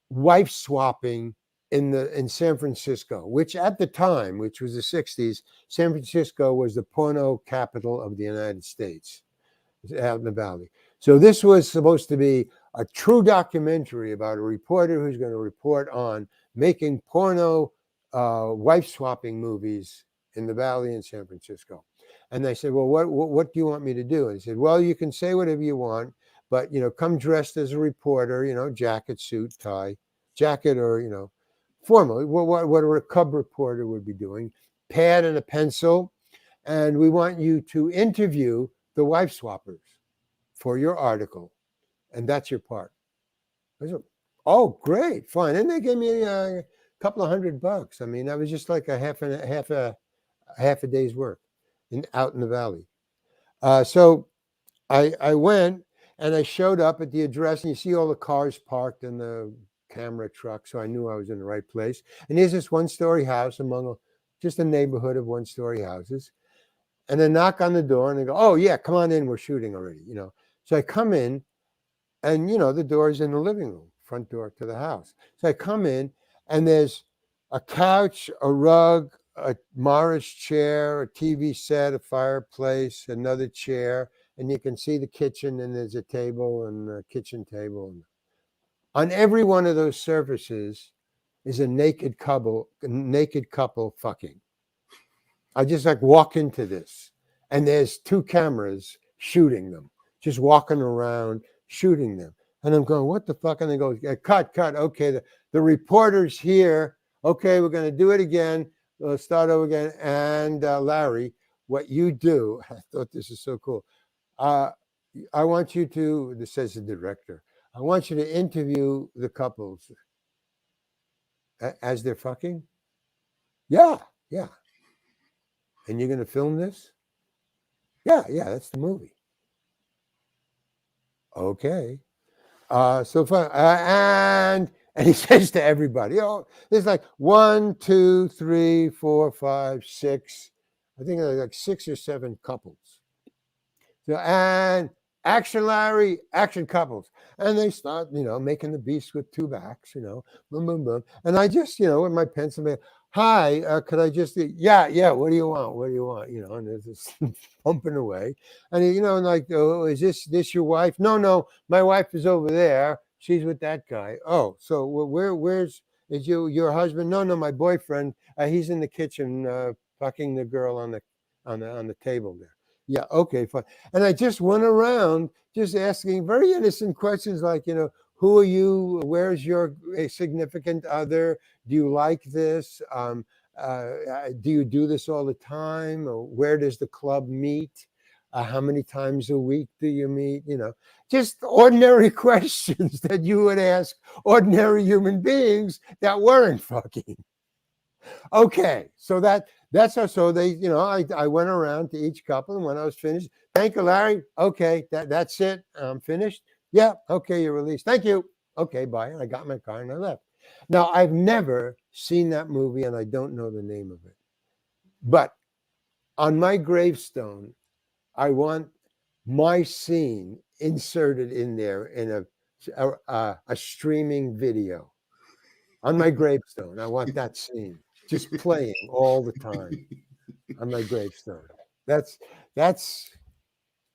wife swapping in San Francisco, which at the time, which was the 60s, San Francisco was the porno capital of the United States, out in the valley. So this was supposed to be a true documentary about a reporter who's going to report on making porno wife swapping movies in the valley in San Francisco. And they said, well, what do you want me to do? And he said, well, you can say whatever you want, but, come dressed as a reporter, jacket, suit, tie, jacket, or, formally, what a cub reporter would be doing, pad and a pencil. And we want you to interview the wife swappers for your article. And that's your part. I said, oh, great, fine. And they gave me a couple of $100. I mean, that was just like a half a day's work out in the valley. So I went and I showed up at the address, and you see all the cars parked in the camera truck. So I knew I was in the right place. And there's this 1-story house among just a neighborhood of 1-story houses. And they knock on the door and they go, oh, yeah, come on in. We're shooting already, So I come in and, the door's in the living room, front door to the house. So I come in and there's a couch, a rug, a Morris chair, a TV set, a fireplace, another chair, and you can see the kitchen, and there's a table and a kitchen table. On every one of those surfaces is a naked couple fucking. I just walk into this, and there's 2 cameras shooting them, just walking around shooting them. And I'm going, what the fuck? And they go, cut. Okay, the reporter's here. Okay, we're going to do it again. Let's start over again. And Larry, what you do, I thought this is so cool. I want you to, this says the director, I want you to interview the couples as they're fucking. Yeah. And you're going to film this? Yeah, that's the movie. Okay. So fun. And he says to everybody, there's 1, 2, 3, 4, 5, 6. I think there's 6 or 7 couples. So, and action, Larry, action couples. And they start, making the beast with 2 backs, boom, boom, boom. And I just, with my pencil, hi, could I just, yeah, what do you want? And there's this pumping away. And, oh, is this your wife? No, my wife is over there. She's with that guy. Oh, so is your husband? No, my boyfriend. He's in the kitchen fucking the girl on the on the table there. Yeah, okay, fine. And I just went around just asking very innocent questions like, who are you? Where's your significant other? Do you like this? Do you do this all the time? Or where does the club meet? How many times a week do you meet? Just ordinary questions that you would ask ordinary human beings that weren't fucking. Okay, so that's how. So they, I went around to each couple, and when I was finished, thank you, Larry. Okay, that's it. I'm finished. Yeah. Okay, you're released. Thank you. Okay, bye. And I got in my car and I left. Now I've never seen that movie, and I don't know the name of it. But on my gravestone, I want my scene inserted in there in a streaming video. On my gravestone, I want that scene just playing all the time on my gravestone. That's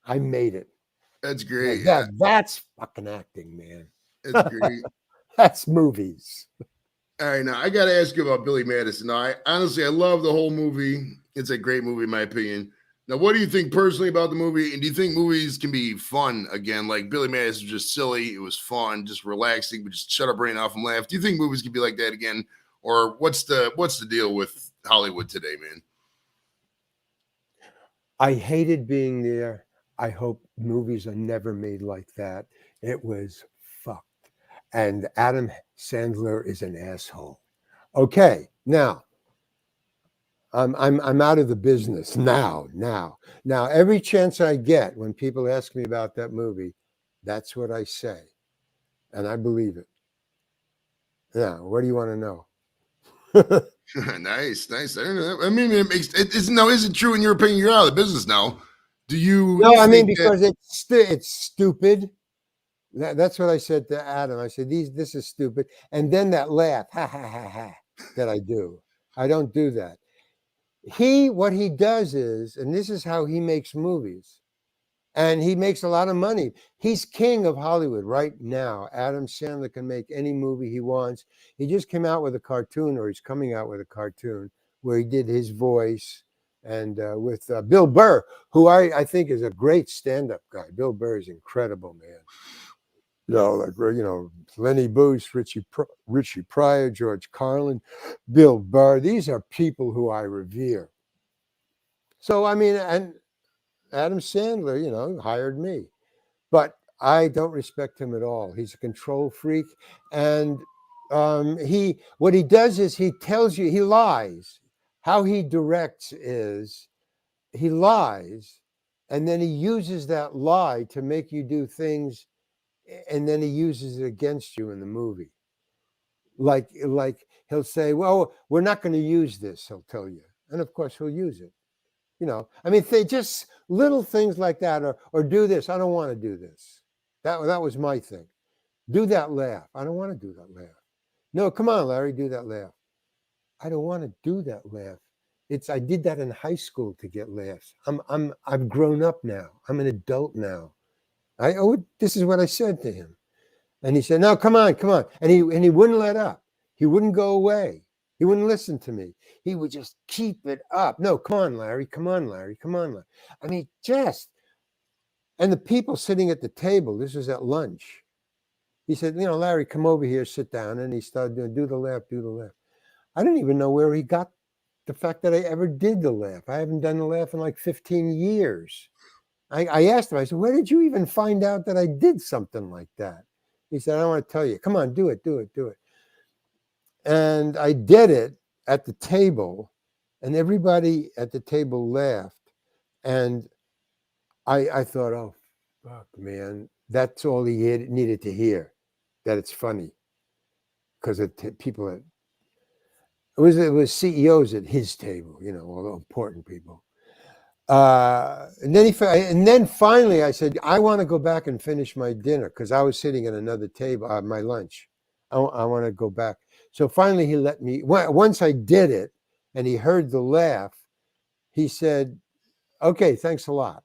I made it. That's great. That's fucking acting, man. That's great. That's movies. All right, now I got to ask you about Billy Madison. Now, I love the whole movie. It's a great movie, in my opinion. Now, what do you think personally about the movie? And do you think movies can be fun again? Like Billy Madison was just silly. It was fun, just relaxing, but just shut our brain off and laugh. Do you think movies can be like that again? Or what's the deal with Hollywood today, man? I hated being there. I hope movies are never made like that. It was fucked. And Adam Sandler is an asshole. Okay, now I'm out of the business now. Every chance I get when people ask me about that movie, that's what I say, and I believe it. Now, what do you want to know? Nice. I don't know. I mean, is it true in your opinion? You're out of the business now. Do you? No, I mean because it's stupid. That's what I said to Adam. I said this is stupid, and then that laugh, ha ha ha ha, that I do. I don't do that. What he does is, and this is how he makes movies, and he makes a lot of money. He's king of Hollywood right now. Adam Sandler can make any movie he wants. He just came out with a cartoon, or he's coming out with a cartoon where he did his voice, and with Bill Burr, who I think is a great stand-up guy. Bill Burr is incredible, man. Lenny Bruce, Richie Pryor, George Carlin, Bill Burr. These are people who I revere. So, I mean, and Adam Sandler, hired me. But I don't respect him at all. He's a control freak. And what he does is he tells you, he lies. How he directs is he lies, and then he uses that lie to make you do things, and then he uses it against you in the movie. Like he'll say, well, we're not going to use this, he'll tell you. And of course he'll use it. I mean, they just little things like that, or do this. I don't want to do this. That was my thing. Do that laugh. I don't want to do that laugh. No, come on, Larry, do that laugh. I don't want to do that laugh. I did that in high school to get laughs. I've grown up now. I'm an adult now. This is what I said to him. And he said, no, come on. And he wouldn't let up. He wouldn't go away. He wouldn't listen to me. He would just keep it up. No, come on, Larry. I mean, and the people sitting at the table, this was at lunch. He said, Larry, come over here, sit down. And he started doing, do the laugh. I didn't even know where he got the fact that I ever did the laugh. I haven't done the laugh in like 15 years. I asked him, I said, where did you even find out that I did something like that? He said, I don't want to tell you. Come on, do it. And I did it at the table, and everybody at the table laughed. And I thought, oh, fuck, man, that's all he needed to hear, that it's funny. Because people, it was CEOs at his table, all the important people. And then finally I said, I want to go back and finish my dinner, because I was sitting at another table, my lunch. I want to go back. So finally he let me, once I did it and he heard the laugh, he said, okay, thanks a lot.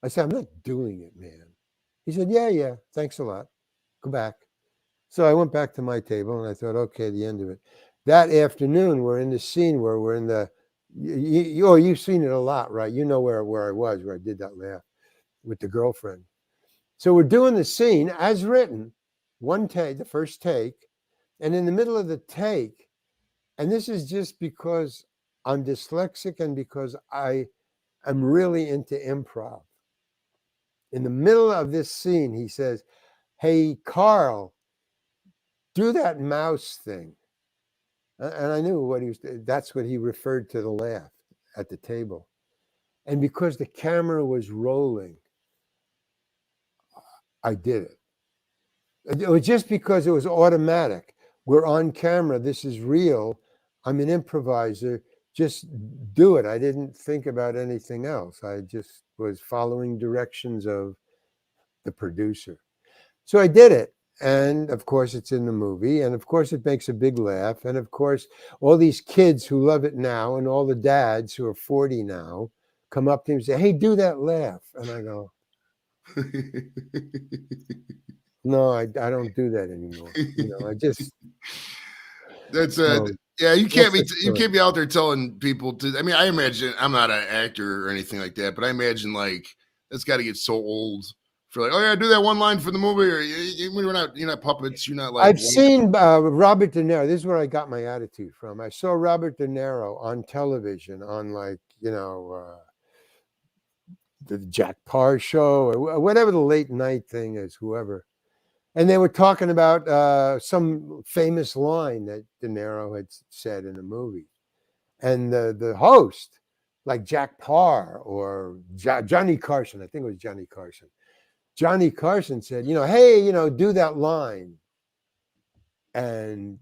I said, I'm not doing it, man. He said, yeah, thanks a lot. Go back. So I went back to my table and I thought, okay, the end of it. That afternoon, we're in the scene where we're in the You've seen it a lot, right? You know where I was, where I did that laugh with the girlfriend. So we're doing the scene as written, one take, the first take, and in the middle of the take, and this is just because I'm dyslexic and because I am really into improv. In the middle of this scene, he says, "Hey, Carl, do that mouse thing." And I knew what he was, that's what he referred to the laugh at the table. And because the camera was rolling, I did it. It was just because it was automatic. We're on camera. This is real. I'm an improviser. Just do it. I didn't think about anything else. I just was following directions of the producer. So I did it. And of course, it's in the movie. And of course, it makes a big laugh. And of course, all these kids who love it now and all the dads who are 40 now come up to me and say, "Hey, do that laugh." And I go, "No, I don't do that anymore." I just, That's so yeah. that's the You story. can't be out there telling people to. I mean, I imagine I'm not an actor or anything like that, but I imagine like that's got to get so old for like, oh yeah, do that one line for the movie, or you're not puppets, you're not like I've seen Robert De Niro. This is where I got my attitude from. I saw Robert De Niro on television on the Jack Parr show or whatever the late night thing is, whoever. And they were talking about some famous line that De Niro had said in a movie. And the host, like Jack Parr or Johnny Carson, I think it was Johnny Carson. Johnny Carson said, "Hey, do that line." And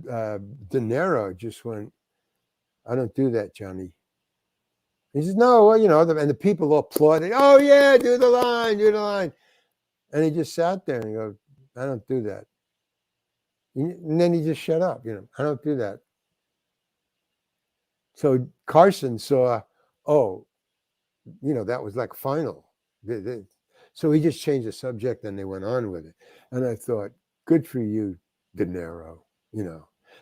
De Niro just went, "I don't do that, Johnny." He says, "No, well, and the people all applauded. Oh yeah, do the line, do the line." And he just sat there and he goes, "I don't do that." And then he just shut up. "I don't do that." So Carson saw, oh, that was like final. So he just changed the subject and they went on with it. And I thought, good for you, De Niro.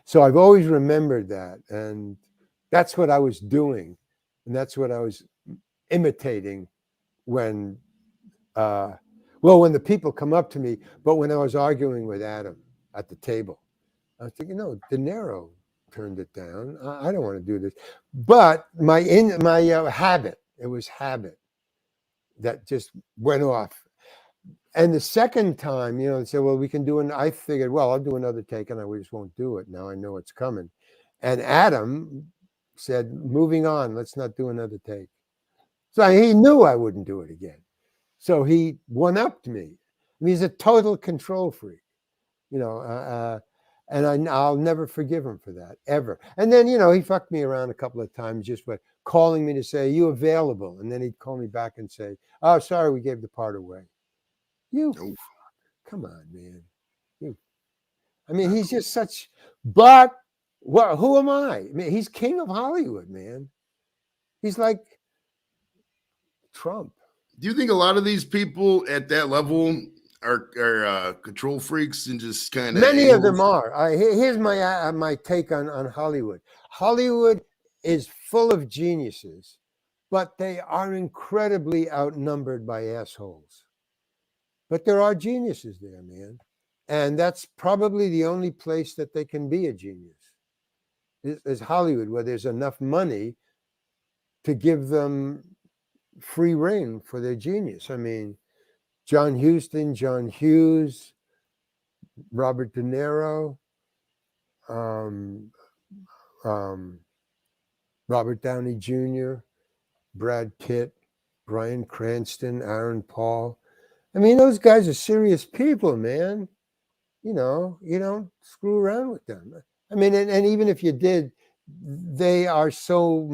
So I've always remembered that. And that's what I was doing. And that's what I was imitating when, when the people come up to me, but when I was arguing with Adam at the table, I was thinking, no, De Niro turned it down. I don't want to do this. But my habit, it was habit that just went off. And the second time, they said, well, we can do I figured, well, I'll do another take and I just won't do it. Now I know it's coming. And Adam said, moving on, let's not do another take. So he knew I wouldn't do it again. So he one-upped me. And he's a total control freak, and I'll never forgive him for that, ever. And then, he fucked me around a couple of times just by calling me to say, "Are you available?" And then he'd call me back and say, "Oh, sorry, we gave the part away." You, Nope, come on, man. I mean, not he's cool. just such, but who am I? I mean, he's king of Hollywood, man. He's like Trump. Do you think a lot of these people at that level are control freaks and just kind of Many of them a-holes? are. Here's my take on Hollywood. Hollywood is full of geniuses, but they are incredibly outnumbered by assholes. But there are geniuses there, man, and that's probably the only place that they can be a genius is Hollywood, where there's enough money to give them free reign for their genius. I mean, John Huston, John Hughes, Robert De Niro. Um, um, Robert Downey Jr., Brad Pitt, Bryan Cranston, Aaron Paul. I mean, those guys are serious people, man. You don't screw around with them. I mean, and even if you did, they are so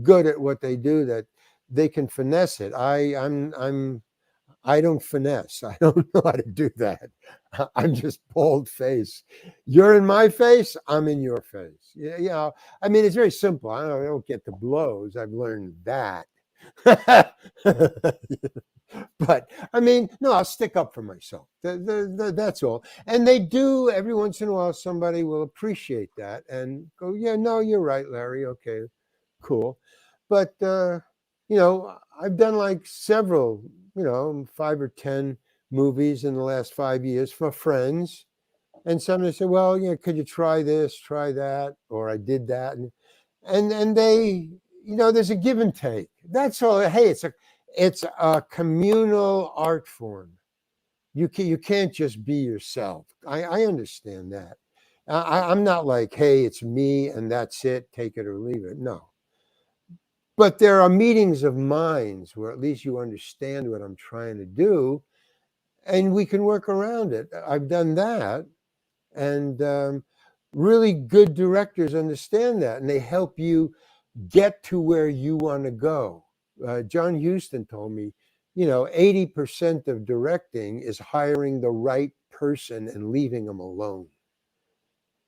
good at what they do that they can finesse it. I don't finesse. I don't know how to do that. I'm just bald face. You're in my face. I'm in your face. Yeah. I mean, it's very simple. I don't get the blows. I've learned that. But I mean, no, I'll stick up for myself. That's all. And they do every once in a while. Somebody will appreciate that and go, "Yeah, no, you're right, Larry. Okay." cool. But I've done like several, 5 or 10 movies in the last 5 years for friends. And somebody said, well, could you try this, try that, or I did that, and they, there's a give and take. That's all. Hey, it's a communal art form. You can't just be yourself. I understand that. I'm not like, hey, it's me and that's it, take it or leave it. No. But there are meetings of minds where at least you understand what I'm trying to do, and we can work around it. I've done that, and really good directors understand that, and they help you get to where you want to go. John Huston told me, 80% of directing is hiring the right person and leaving them alone.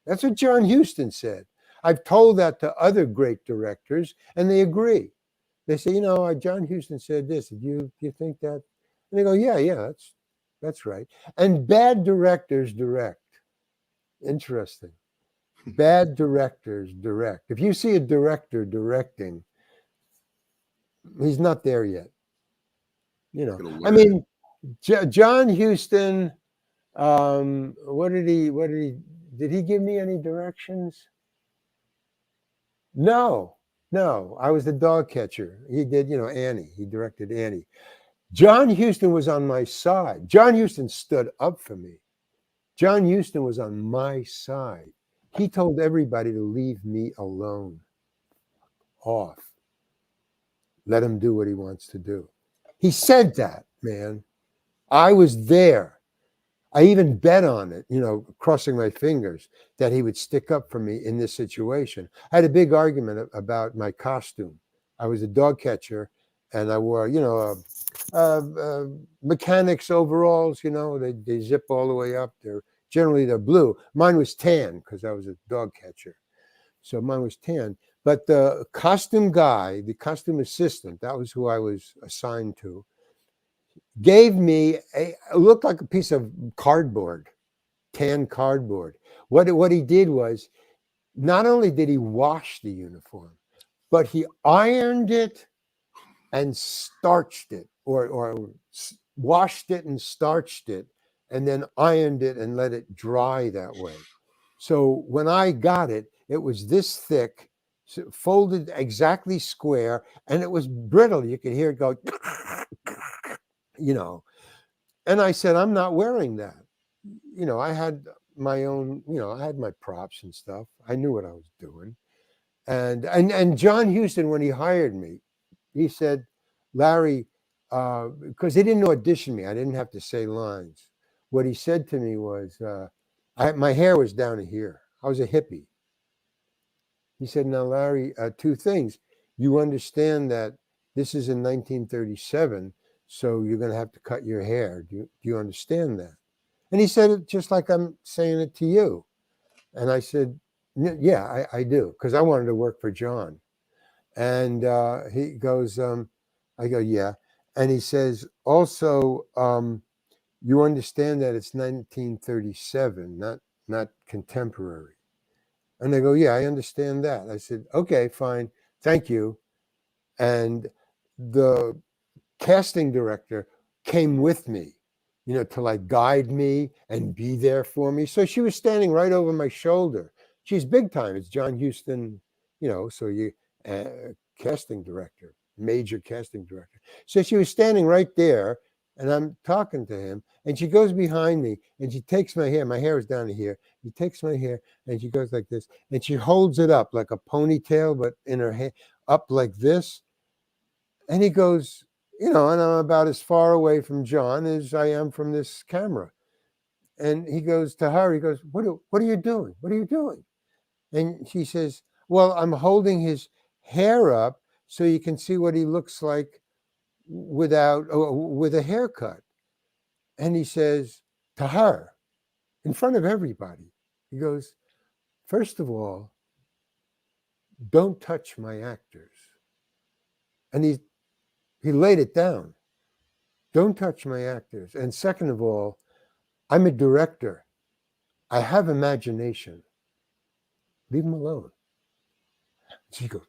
That's what John Huston said. I've told that to other great directors, and they agree. They say, John Huston said this. Do you think that? And they go, yeah, that's right. And bad directors direct. Interesting. Bad directors direct. If you see a director directing, he's not there yet. I mean, John Huston. Did he give me any directions? No. I was the dog catcher. He did, Annie. He directed Annie. John Huston was on my side. John Huston stood up for me. John Huston was on my side. He told everybody to leave me alone. Off. Let him do what he wants to do. He said that, man. I was there. I even bet on it, crossing my fingers, that he would stick up for me in this situation. I had a big argument about my costume. I was a dog catcher, and I wore, mechanics overalls. They zip all the way up. They're blue. Mine was tan because I was a dog catcher, so mine was tan. But the costume guy, the costume assistant, that was who I was assigned to, gave me it looked like a piece of cardboard, tan cardboard. What he did was, not only did he wash the uniform, but he ironed it and starched it, or washed it and starched it, and then ironed it and let it dry that way. So when I got it, it was this thick, folded exactly square, and it was brittle. You could hear it go, And I said, I'm not wearing that. I had my own, I had my props and stuff. I knew what I was doing. And John Huston, when he hired me, he said, Larry, because he didn't audition me. I didn't have to say lines. What he said to me was, my hair was down to here. I was a hippie. He said, now, Larry, 2 things. You understand that this is in 1937, so you're going to have to cut your hair. Do you understand that? And he said it just like I'm saying it to you. And I said, yeah, I do, because I wanted to work for John. And he goes, I go, yeah. And he says, also, you understand that it's 1937, not contemporary. And they go, yeah, I understand that. I said, okay, fine. Thank you. And the casting director came with me, to like guide me and be there for me. So she was standing right over my shoulder. She's big time. It's John Huston, casting director, major casting director. So she was standing right there, and I'm talking to him, and she goes behind me and she takes my hair. My hair is down to here. She takes my hair and she goes like this, and she holds it up like a ponytail, but in her hand, up like this. And he goes, and I'm about as far away from John as I am from this camera. And he goes to her, he goes, what are you doing? What are you doing? And she says, well, I'm holding his hair up so you can see what he looks like with a haircut. And he says to her, in front of everybody, he goes, first of all, don't touch my actors. And he laid it down. Don't touch my actors. And second of all, I'm a director. I have imagination. Leave them alone. She goes,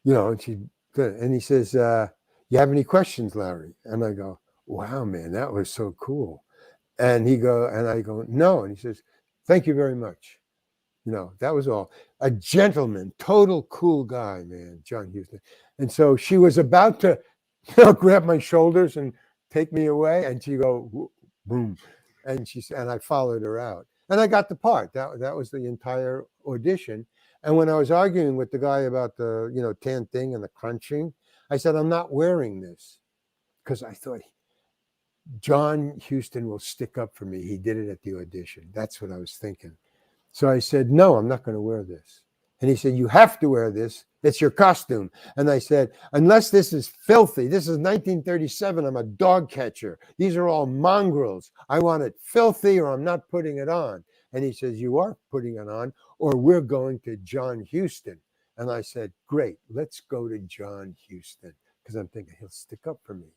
And he says, you have any questions, Larry? And I go, wow, man, that was so cool. And I go, no. And he says, thank you very much. That was all. A gentleman, total cool guy, man, John Huston. And so she was about to grab my shoulders and take me away. And she go, boom. And she said, and I followed her out. And I got the part. That was the entire audition. And when I was arguing with the guy about the, tan thing and the crunching, I said, I'm not wearing this because I thought John Huston will stick up for me. He did it at the audition. That's what I was thinking. So I said, no, I'm not going to wear this. And he said, you have to wear this. It's your costume. And I said, unless this is filthy, this is 1937. I'm a dog catcher. These are all mongrels. I want it filthy or I'm not putting it on. And he says, you are putting it on or we're going to John Huston. And I said, great, let's go to John Huston because I'm thinking he'll stick up for me.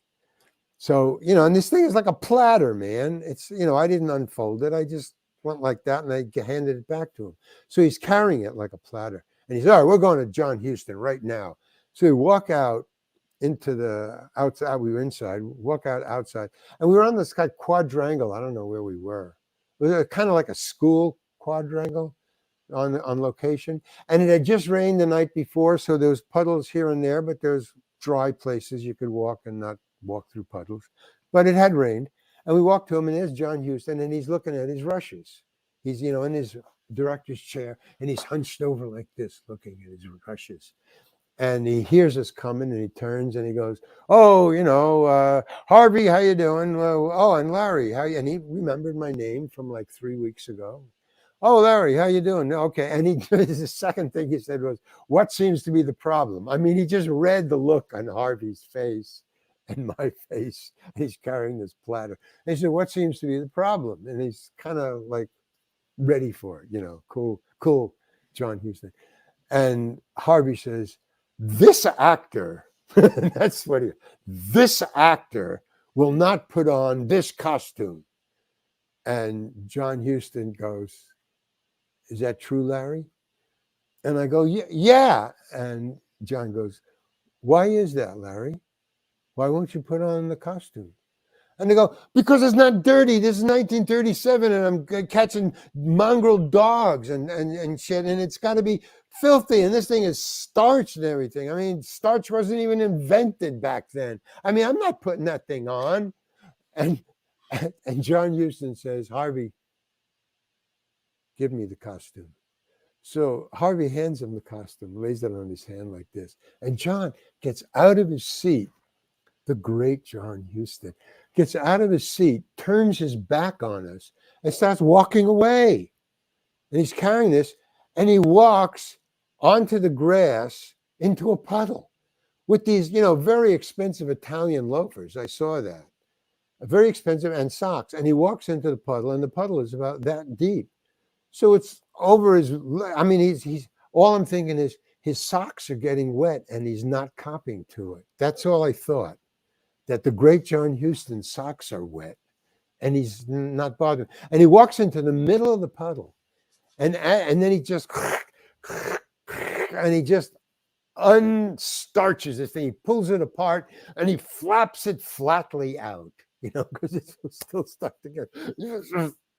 So, and this thing is like a platter, man. It's, I didn't unfold it. I just went like that and I handed it back to him. So he's carrying it like a platter. And he said, all right, we're going to John Huston right now. So we walk out into the outside. We were inside, walk out outside. And we were on this kind of quadrangle. I don't know where we were. It was kind of like a school quadrangle on location. And it had just rained the night before. So there was puddles here and there, but there's dry places you could walk and not walk through puddles. But it had rained. And we walked to him, and there's John Huston, and he's looking at his rushes. He's, in his director's chair, and he's hunched over like this, looking at his rushes. And he hears us coming, and he turns, and he goes, oh, Harvey, how you doing? Oh, and Larry, how you? And he remembered my name from like 3 weeks ago. Oh, Larry, how you doing? Okay. And the second thing he said was, what seems to be the problem? I mean, he just read the look on Harvey's face and my face. He's carrying this platter. And he said, what seems to be the problem? And he's kind of like ready for it, cool, John Huston. And Harvey says, this actor, that's what this actor will not put on this costume. And John Huston goes, is that true, Larry? And I go, yeah. And John goes, why is that, Larry? Why won't you put on the costume? And they go, because it's not dirty. This is 1937 and I'm catching mongrel dogs and shit. And it's got to be filthy. And this thing is starched and everything. I mean, starch wasn't even invented back then. I mean, I'm not putting that thing on. And John Huston says, Harvey, give me the costume. So Harvey hands him the costume, lays it on his hand like this. And John gets out of his seat. The great John Huston gets out of his seat, turns his back on us, and starts walking away. And he's carrying this, and he walks onto the grass into a puddle with these, very expensive Italian loafers. I saw that. Very expensive, and socks. And he walks into the puddle, and the puddle is about that deep. So it's over his, he's all I'm thinking is his socks are getting wet, and he's not copping to it. That's all I thought. That the great John Huston's socks are wet and he's not bothered. And he walks into the middle of the puddle and then he just unstarches this thing. He pulls it apart and he flaps it flatly out, because it's still stuck together.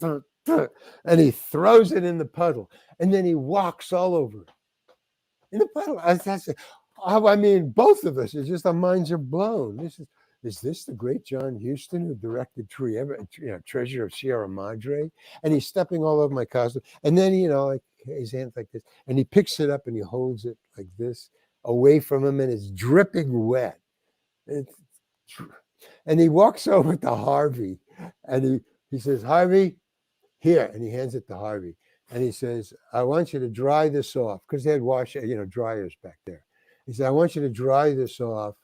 And he throws it in the puddle and then he walks all over in the puddle. Both of us, it's just our minds are blown. Is this the great John Huston who directed Treasure of Sierra Madre? And he's stepping all over my costume. And then, like his hands like this. And he picks it up and he holds it like this away from him and it's dripping wet. And he walks over to Harvey and he says, Harvey, here. And he hands it to Harvey. And he says, I want you to dry this off. Because they had dryers back there. He said, I want you to dry this off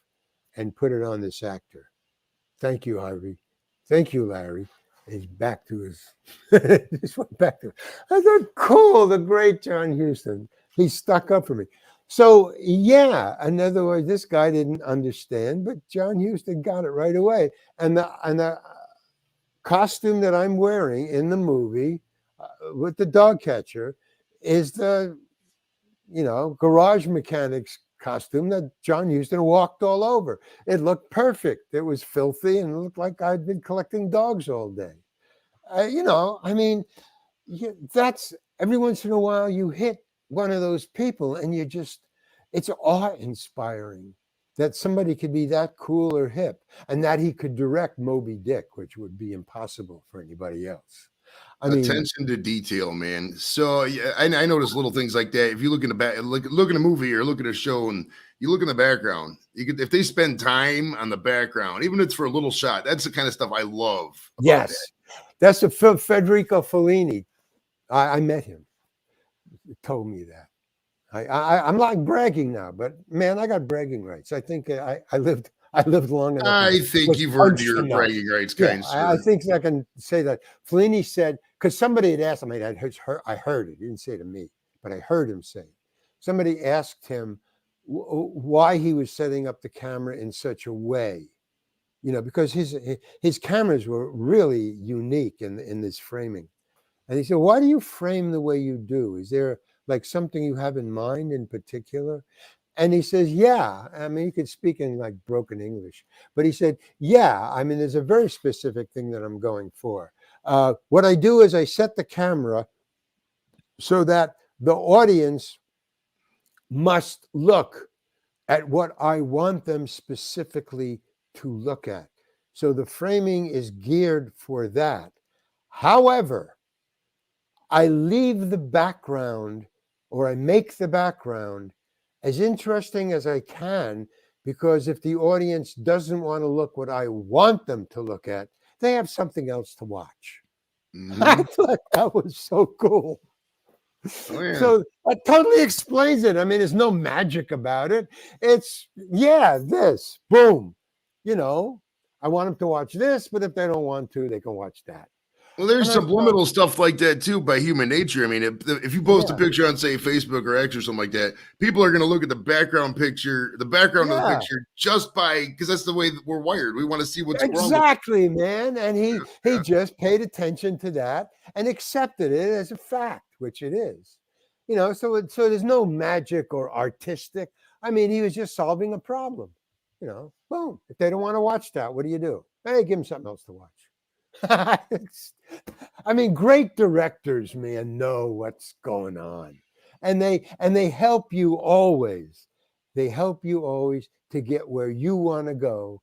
and put it on this actor. Thank you, Harvey. Thank you, Larry. And he's back to his, just went back to it. I thought, cool, the great John Huston. He stuck up for me. So, yeah, in other words, this guy didn't understand, but John Huston got it right away. And the costume that I'm wearing in the movie with the dog catcher is the, garage mechanics costume that John Huston walked all over. It looked perfect. It was filthy and it looked like I'd been collecting dogs all day. I mean, that's every once in a while you hit one of those people and it's awe inspiring that somebody could be that cool or hip and that he could direct Moby Dick, which would be impossible for anybody else. I mean, Attention to detail, man. So yeah, I notice little things like that. If you look in the back, look at a movie or look at a show, and you look in the background, you could if they spend time on the background, even if it's for a little shot. That's the kind of stuff I love. yes, that's a Federico Fellini. I met him. He told me that. I'm like bragging now, but man, I got bragging rights. I think I lived long enough. I think you've earned your bragging rights, kind sir. I think I can say that. Fellini said, because somebody had asked him, I heard it. He didn't say it to me, but I heard him say it. Somebody asked him why he was setting up the camera in such a way, because his cameras were really unique in this framing. And he said, why do you frame the way you do? Is there like something you have in mind in particular? And he says, yeah. I mean, he could speak in like broken English, but he said, yeah. I mean, there's a very specific thing that I'm going for. What I do is I set the camera so that the audience must look at what I want them specifically to look at. So the framing is geared for that. However, I leave the background, or I make the background as interesting as I can, because if the audience doesn't want to look what I want them to look at, they have something else to watch. Mm-hmm. I thought that was so cool. Oh, yeah. So that totally explains it. I mean, there's no magic about it. It's, this, boom. I want them to watch this, but if they don't want to, they can watch that. Well, there's subliminal stuff like that too by human nature. I mean, if you post a picture on, say, Facebook or X or something like that, people are going to look at the background picture, of the picture, just because that's the way that we're wired. We want to see what's wrong. Exactly, man. And he just paid attention to that and accepted it as a fact, which it is. So there's no magic or artistic. I mean, he was just solving a problem. Boom. If they don't want to watch that, what do? Hey, give them something else to watch. I mean, great directors, man, know what's going on, and they help you always. They help you always to get where you want to go,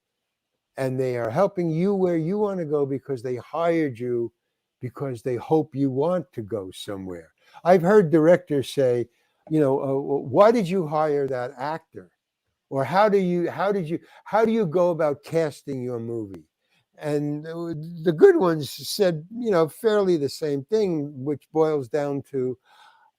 and they are helping you where you want to go because they hired you, because they hope you want to go somewhere. I've heard directors say, why did you hire that actor, or how do you go about casting your movie? And the good ones said, fairly the same thing, which boils down to,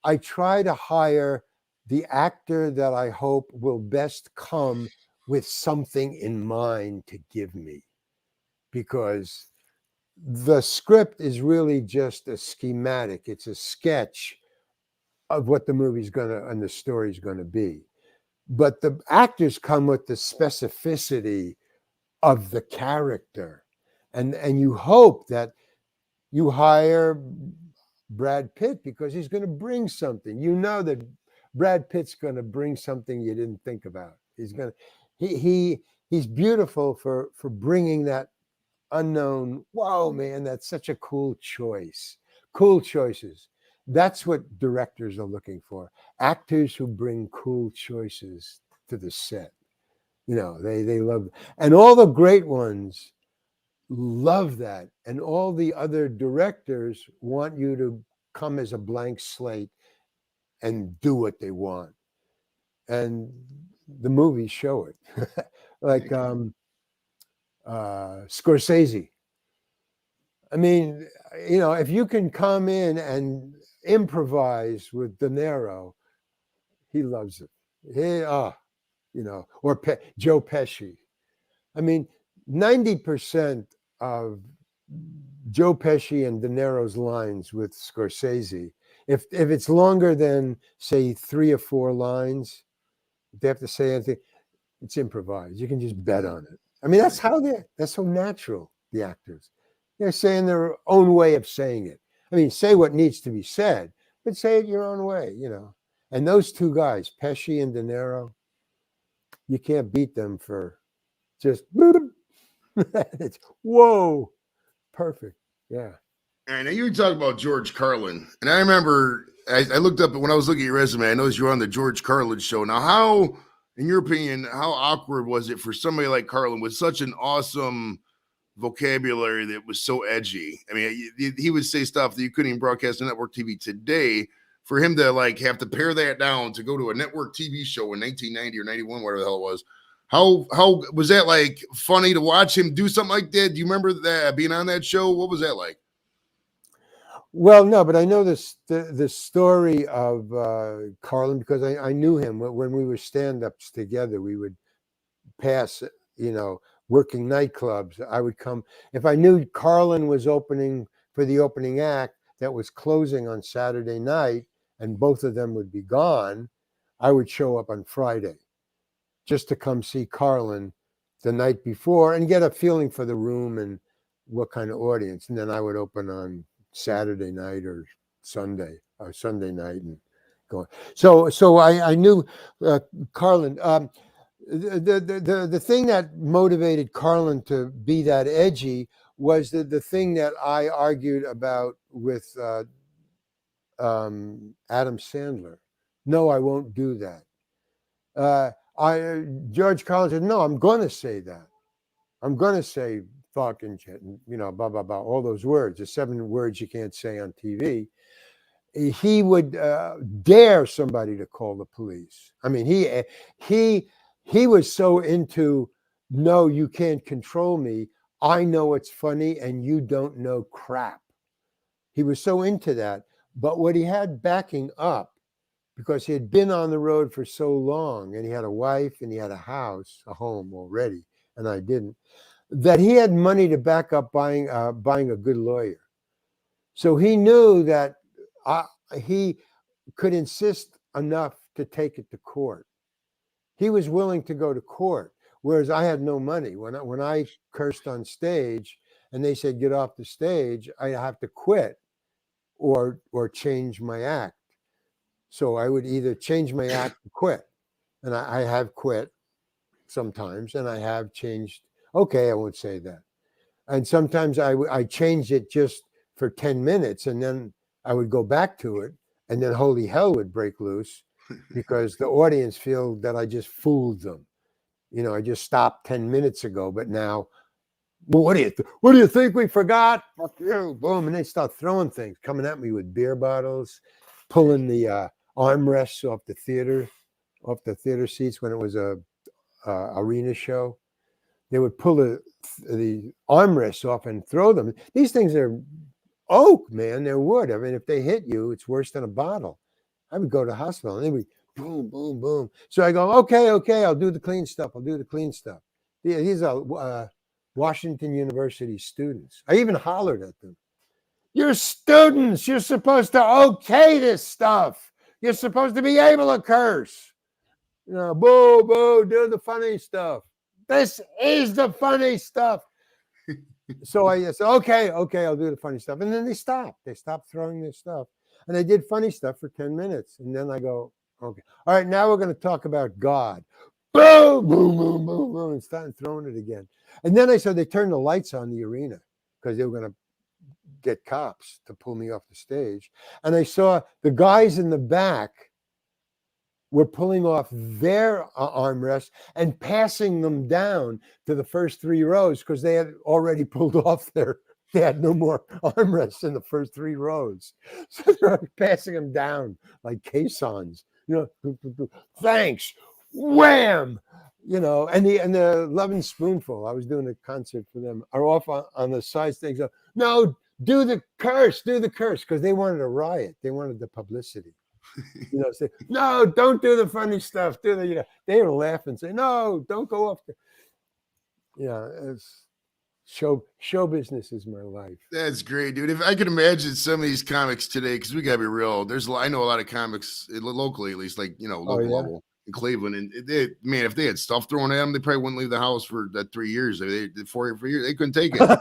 I try to hire the actor that I hope will best come with something in mind to give me. Because the script is really just a schematic. It's a sketch of what the movie's and the story's gonna be. But the actors come with the specificity of the character. And you hope that you hire Brad Pitt because he's going to bring something. That Brad Pitt's going to bring something you didn't think about. He's beautiful for bringing that unknown. Whoa, man, that's such a cool choice. Cool choices. That's what directors are looking for. Actors who bring cool choices to the set. They love, and all the great ones love that, and all the other directors want you to come as a blank slate and do what they want, and the movies show it. Like Scorsese. I mean, if you can come in and improvise with De Niro, he loves it. Or Joe Pesci. I mean, 90% of Joe Pesci and De Niro's lines with Scorsese, if it's longer than, say, 3 or 4 lines, if they have to say anything, it's improvised. You can just bet on it. I mean, that's so natural, the actors. They're saying their own way of saying it. I mean, say what needs to be said, but say it your own way, And those 2 guys, Pesci and De Niro, you can't beat them for just it's whoa, perfect. Yeah. And you were talking about George Carlin, and I remember I looked up when I was looking at your resume. I noticed you were on the George Carlin show. Now, how, in your opinion, how awkward was it for somebody like Carlin with such an awesome vocabulary that was so edgy? I mean, he would say stuff that you couldn't even broadcast on network TV today. For him to like have to pare that down to go to a network TV show in 1990 or 91, whatever the hell it was. How was that like funny to watch him do something like that? Do you remember that being on that show? What was that like? Well, no, but I know this the story of Carlin because I knew him when we were stand-ups together. We would pass, working nightclubs. I would come if I knew Carlin was opening for the opening act that was closing on Saturday night, and both of them would be gone. I would show up on Friday just to come see Carlin the night before and get a feeling for the room and what kind of audience, and then I would open on Saturday night or Sunday night and go on. So I knew Carlin. The thing that motivated Carlin to be that edgy was the thing that I argued about with Adam Sandler. No, I won't do that. George Carlin said, no, I'm going to say that. I'm going to say fuck and shit, and blah blah blah, all those words, the 7 words you can't say on TV. He would dare somebody to call the police. I mean, he was so into, no, you can't control me. I know it's funny, and you don't know crap. He was so into that. But what he had backing up, because he had been on the road for so long, and he had a wife, and he had a house, a home already, and I didn't, that he had money to back up buying a good lawyer. So he knew that he could insist enough to take it to court. He was willing to go to court, whereas I had no money. When I cursed on stage and they said, get off the stage, I have to quit or change my act. So I would either change my act or quit. And I have quit sometimes, and I have changed. Okay, I won't say that. And sometimes I changed it just for 10 minutes, and then I would go back to it, and then holy hell would break loose because the audience feel that I just fooled them. I just stopped 10 minutes ago, but now, well, what do you think we forgot? Fuck you, boom, and they start throwing things, coming at me with beer bottles, pulling the armrests off the theater seats when it was a arena show. They would pull the armrests off and throw them. These things are oak, man. They're wood. I mean, if they hit you, it's worse than a bottle. I would go to the hospital, and they would boom, boom, boom. So I go, okay, I'll do the clean stuff. These are Washington University students. I even hollered at them. You're students. You're supposed to okay this stuff. You're supposed to be able to curse. Boo, boo, do the funny stuff. This is the funny stuff. So I said, okay, I'll do the funny stuff. And then they stopped. They stopped throwing their stuff. And I did funny stuff for 10 minutes. And then I go, okay. All right, now we're going to talk about God. Boom, boom, boom, boom, boom, and started throwing it again. And then I said they turned the lights on the arena because they were going to get cops to pull me off the stage. And I saw the guys in the back were pulling off their armrests and passing them down to the first 3 rows because they had already pulled off they had no more armrests in the first 3 rows. So they're passing them down like caissons, thanks, wham, and the Loving Spoonful, I was doing a concert for them, are off on the sides things. No, do the curse, because they wanted a riot. They wanted the publicity. Say, no, don't do the funny stuff. They were laughing, say, no, don't go off. It's show business is my life. That's great, dude. If I could imagine some of these comics today, because we gotta be real. I know a lot of comics locally, at least, like local level in Cleveland, and if they had stuff thrown at them, they probably wouldn't leave the house for 3 years. They 4 years, they couldn't take it.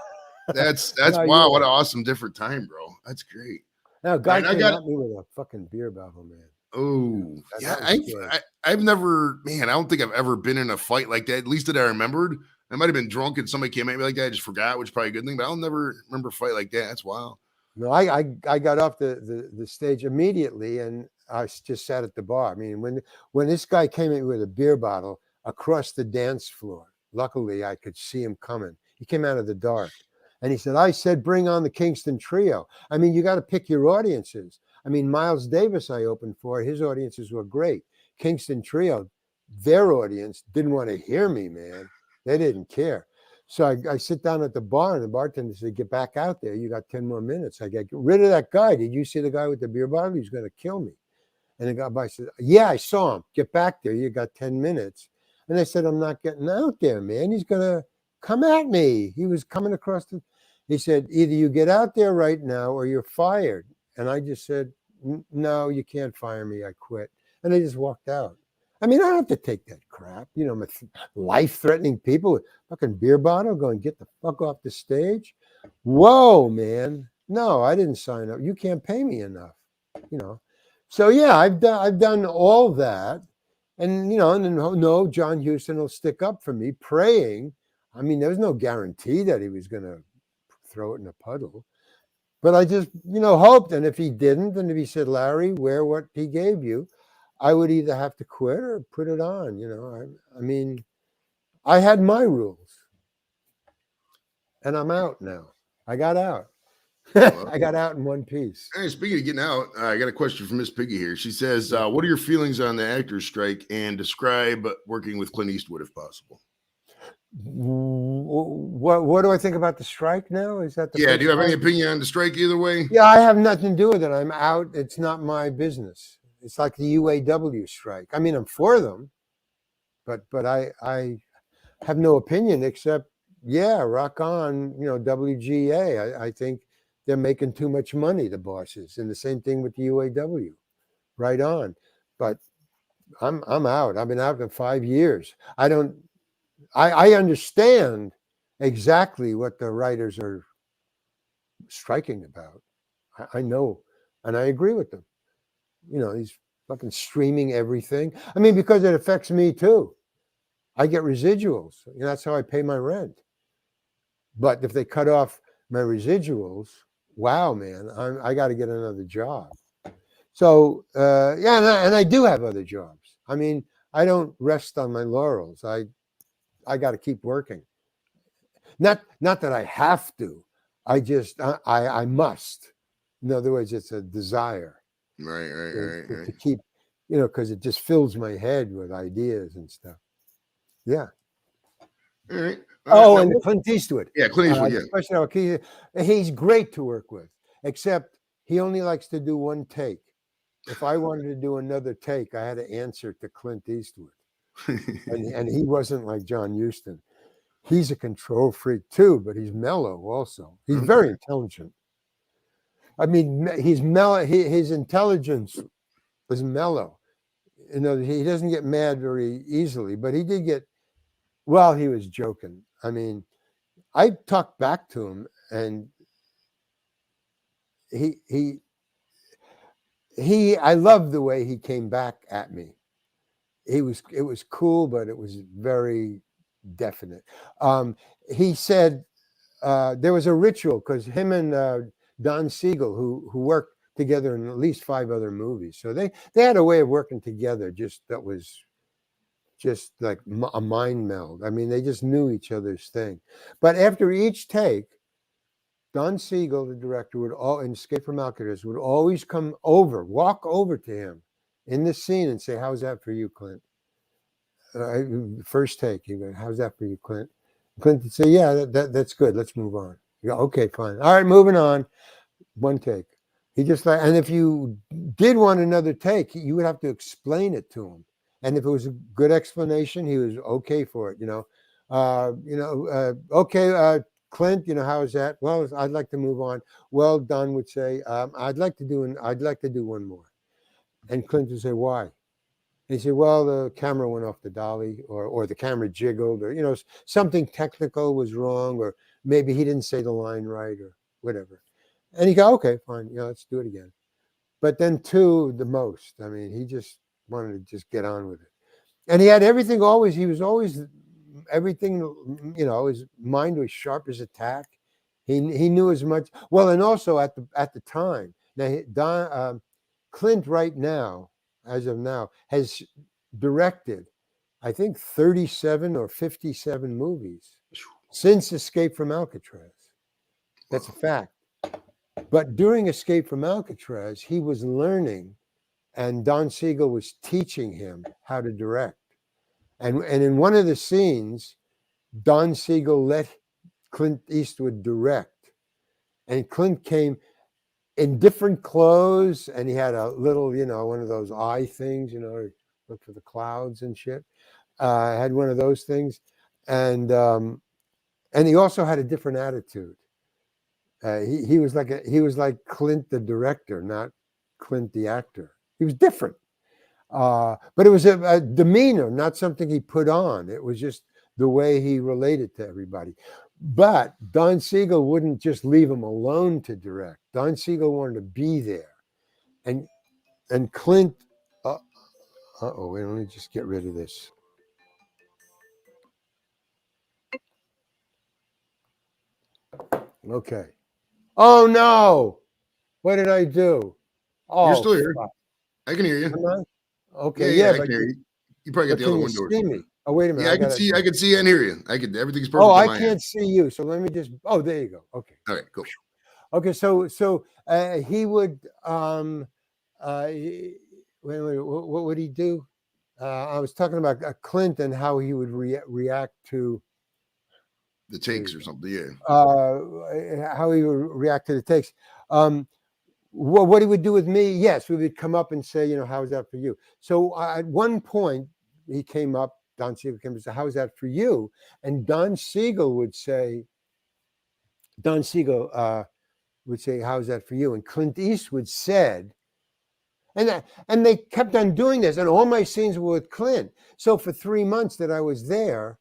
That's wow, what an awesome different time, bro. That's great. Now, guy came at me with a fucking beer bottle, man. Oh, yeah. That was scary. I've never, man, I don't think I've ever been in a fight like that, at least that I remembered. I might have been drunk and somebody came at me like that. I just forgot, which is probably a good thing, but I'll never remember a fight like that. That's wild. No, I got off the stage immediately, and just sat at the bar. I mean, when this guy came in with a beer bottle across the dance floor, luckily I could see him coming. He came out of the dark, and he said, "I said, bring on the Kingston Trio." I mean, you got to pick your audiences. I mean, Miles Davis I opened for. His audiences were great. Kingston Trio, their audience didn't want to hear me, man. They didn't care. So I sit down at the bar, and the bartender said, "Get back out there. You got 10 more minutes." I get rid of that guy. Did you see the guy with the beer bottle? He's going to kill me. And the guy said, "Yeah, I saw him. Get back there. You got 10 minutes." And I said, "I'm not getting out there, man. He's going to come at me." He was coming across he said, "Either you get out there right now or you're fired." And I just said, "No, you can't fire me. I quit." And I just walked out. I mean, I don't have to take that crap. Life-threatening people with fucking beer bottle going, "Get the fuck off the stage." Whoa, man. No, I didn't sign up. You can't pay me enough. So yeah, I've done all that. And and then, no, John Huston will stick up for me, praying. I mean, there was no guarantee that he was gonna throw it in a puddle. But I just, hoped. And if he didn't, and if he said, "Larry, wear what he gave you," I would either have to quit or put it on. I mean, I had my rules, and I'm out now. I got out. I got out in one piece. Hey, speaking of getting out, I got a question from Miss Piggy here. She says, "What are your feelings on the actors' strike, and describe working with Clint Eastwood if possible?" What do I think about the strike now? Is that the Yeah, do you have any part? opinion on the strike either way? Yeah, I have nothing to do with it. I'm out. It's not my business. It's like the UAW strike. I mean, I'm for them, but I have no opinion except, yeah, rock on. WGA. I think they're making too much money, the bosses, and the same thing with the UAW. Right on. But I'm out. I've been out for 5 years. I understand exactly what the writers are striking about. I know, and I agree with them. He's fucking streaming everything. I mean, because it affects me too. I get residuals. That's how I pay my rent. But if they cut off my residuals, wow, man, I got to get another job. So yeah, and I do have other jobs. I mean, I don't rest on my laurels. I got to keep working. Not that I have to. I must. In other words, it's a desire to keep, because it just fills my head with ideas and stuff. Yeah. All right. And Clint Eastwood. Yeah, Clint Eastwood. Yeah. He's great to work with, except he only likes to do one take. If I wanted to do another take, I had to answer to Clint Eastwood, and he wasn't like John Huston. He's a control freak too, but he's mellow also. He's very intelligent. I mean, he's mellow. His intelligence is mellow. He doesn't get mad very easily, but he did get. Well, he was joking. I mean, I talked back to him, and he. I loved the way he came back at me. It was cool, but it was very definite. He said there was a ritual because him and Don Siegel, who worked together in at least 5 other movies, so they had a way of working together. That was just like a mind meld. I mean, they just knew each other's thing. But after each take, Don Siegel, the director, and Escape from Alcatraz would always walk over to him in the scene and say, "How's that for you, Clint?" First take, he goes, "How's that for you, Clint?" Clint would say, "Yeah, that's good. Let's move on." You go, "Okay, fine. All right, moving on." One take. He just and if you did want another take, you would have to explain it to him. And if it was a good explanation, he was okay for it. Okay, Clint, how is that? Well, I'd like to move on. Well, Don would say, I'd like to do one more. And Clint would say, "Why?" And he said, "Well, the camera went off the dolly, or the camera jiggled, or something technical was wrong, or maybe he didn't say the line right, or whatever." And he go, "Okay, fine, let's do it again." but then 2 the most. I mean, he just wanted to just get on with it. And he had everything always, he was always everything, his mind was sharp as a tack. He knew as much. Well, and also at the time, now Clint right now, as of now, has directed, I think 37 or 57 movies since Escape from Alcatraz. That's a fact. But during Escape from Alcatraz, he was learning, and Don Siegel was teaching him how to direct. And in one of the scenes, Don Siegel let Clint Eastwood direct. And Clint came in different clothes, and he had a little, one of those eye things, look for the clouds and shit. Had one of those things. And he also had a different attitude. He was like Clint the director, not Clint the actor. He was different. But it was a demeanor, not something he put on. It was just the way he related to everybody. But Don Siegel wouldn't just leave him alone to direct. Don Siegel wanted to be there. And Clint, wait, let me just get rid of this. Okay. Oh, no. What did I do? Oh, You're still here. fuck. I can hear you. Okay, yeah, I but can hear you. You probably got the can other you window. see me? Oh, wait a minute. Yeah, I can see and hear you. Everything's perfect. Oh, I can't see you. So let me just. Oh, there you go. Okay. All right, cool. Okay, so he would. Wait, what would he do? I was talking about Clint and how he would react to the takes or something. Yeah. How he would react to the takes. What he would do with me? Yes, we would come up and say, how is that for you? So at one point, he came up. Don Siegel came and said, "How is that for you?" And Don Siegel would say, "How is that for you?" And Clint Eastwood said, and they kept on doing this, and all my scenes were with Clint. So for 3 months that I was there,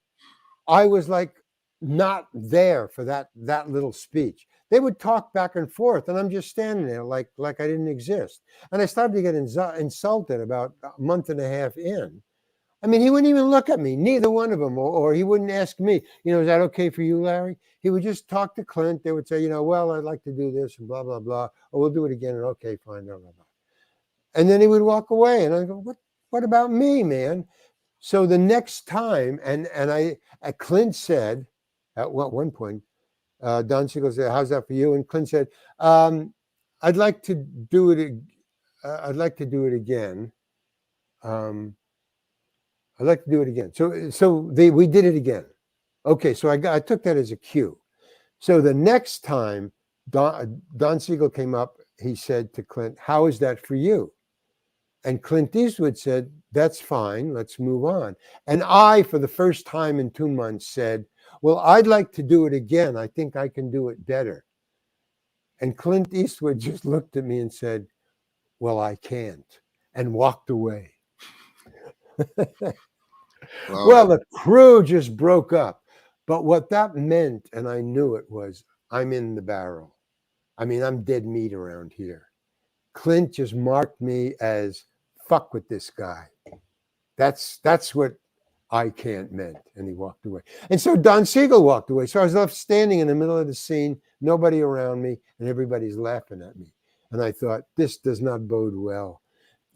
I was like not there for that little speech. They would talk back and forth, and I'm just standing there like I didn't exist. And I started to get insulted about a month and a half in. I mean, he wouldn't even look at me, neither one of them, or he wouldn't ask me, is that okay for you, Larry? He would just talk to Clint. They would say, well, I'd like to do this and blah, blah, blah, or we'll do it again, and okay, fine, blah, blah, blah. And then he would walk away, and I go, what about me, man? So the next time, and Clint said, at one point, Don Siegel said, "How's that for you?" And Clint said, "I'd like to do it. I'd like to do it again. I'd like to do it again." So we did it again. Okay, so I took that as a cue. So the next time Don Siegel came up, he said to Clint, "How is that for you?" And Clint Eastwood said, "That's fine. Let's move on." And I, for the first time in 2 months, said, "Well, I'd like to do it again. I think I can do it better." And Clint Eastwood just looked at me and said, "Well, I can't," and walked away. Well, the crew just broke up. But what that meant, and I knew it, was I'm in the barrel. I mean, I'm dead meat around here. Clint just marked me as fuck with this guy. That's what I can't meant. And he walked away. And so Don Siegel walked away. So I was left standing in the middle of the scene, nobody around me, and everybody's laughing at me. And I thought, this does not bode well.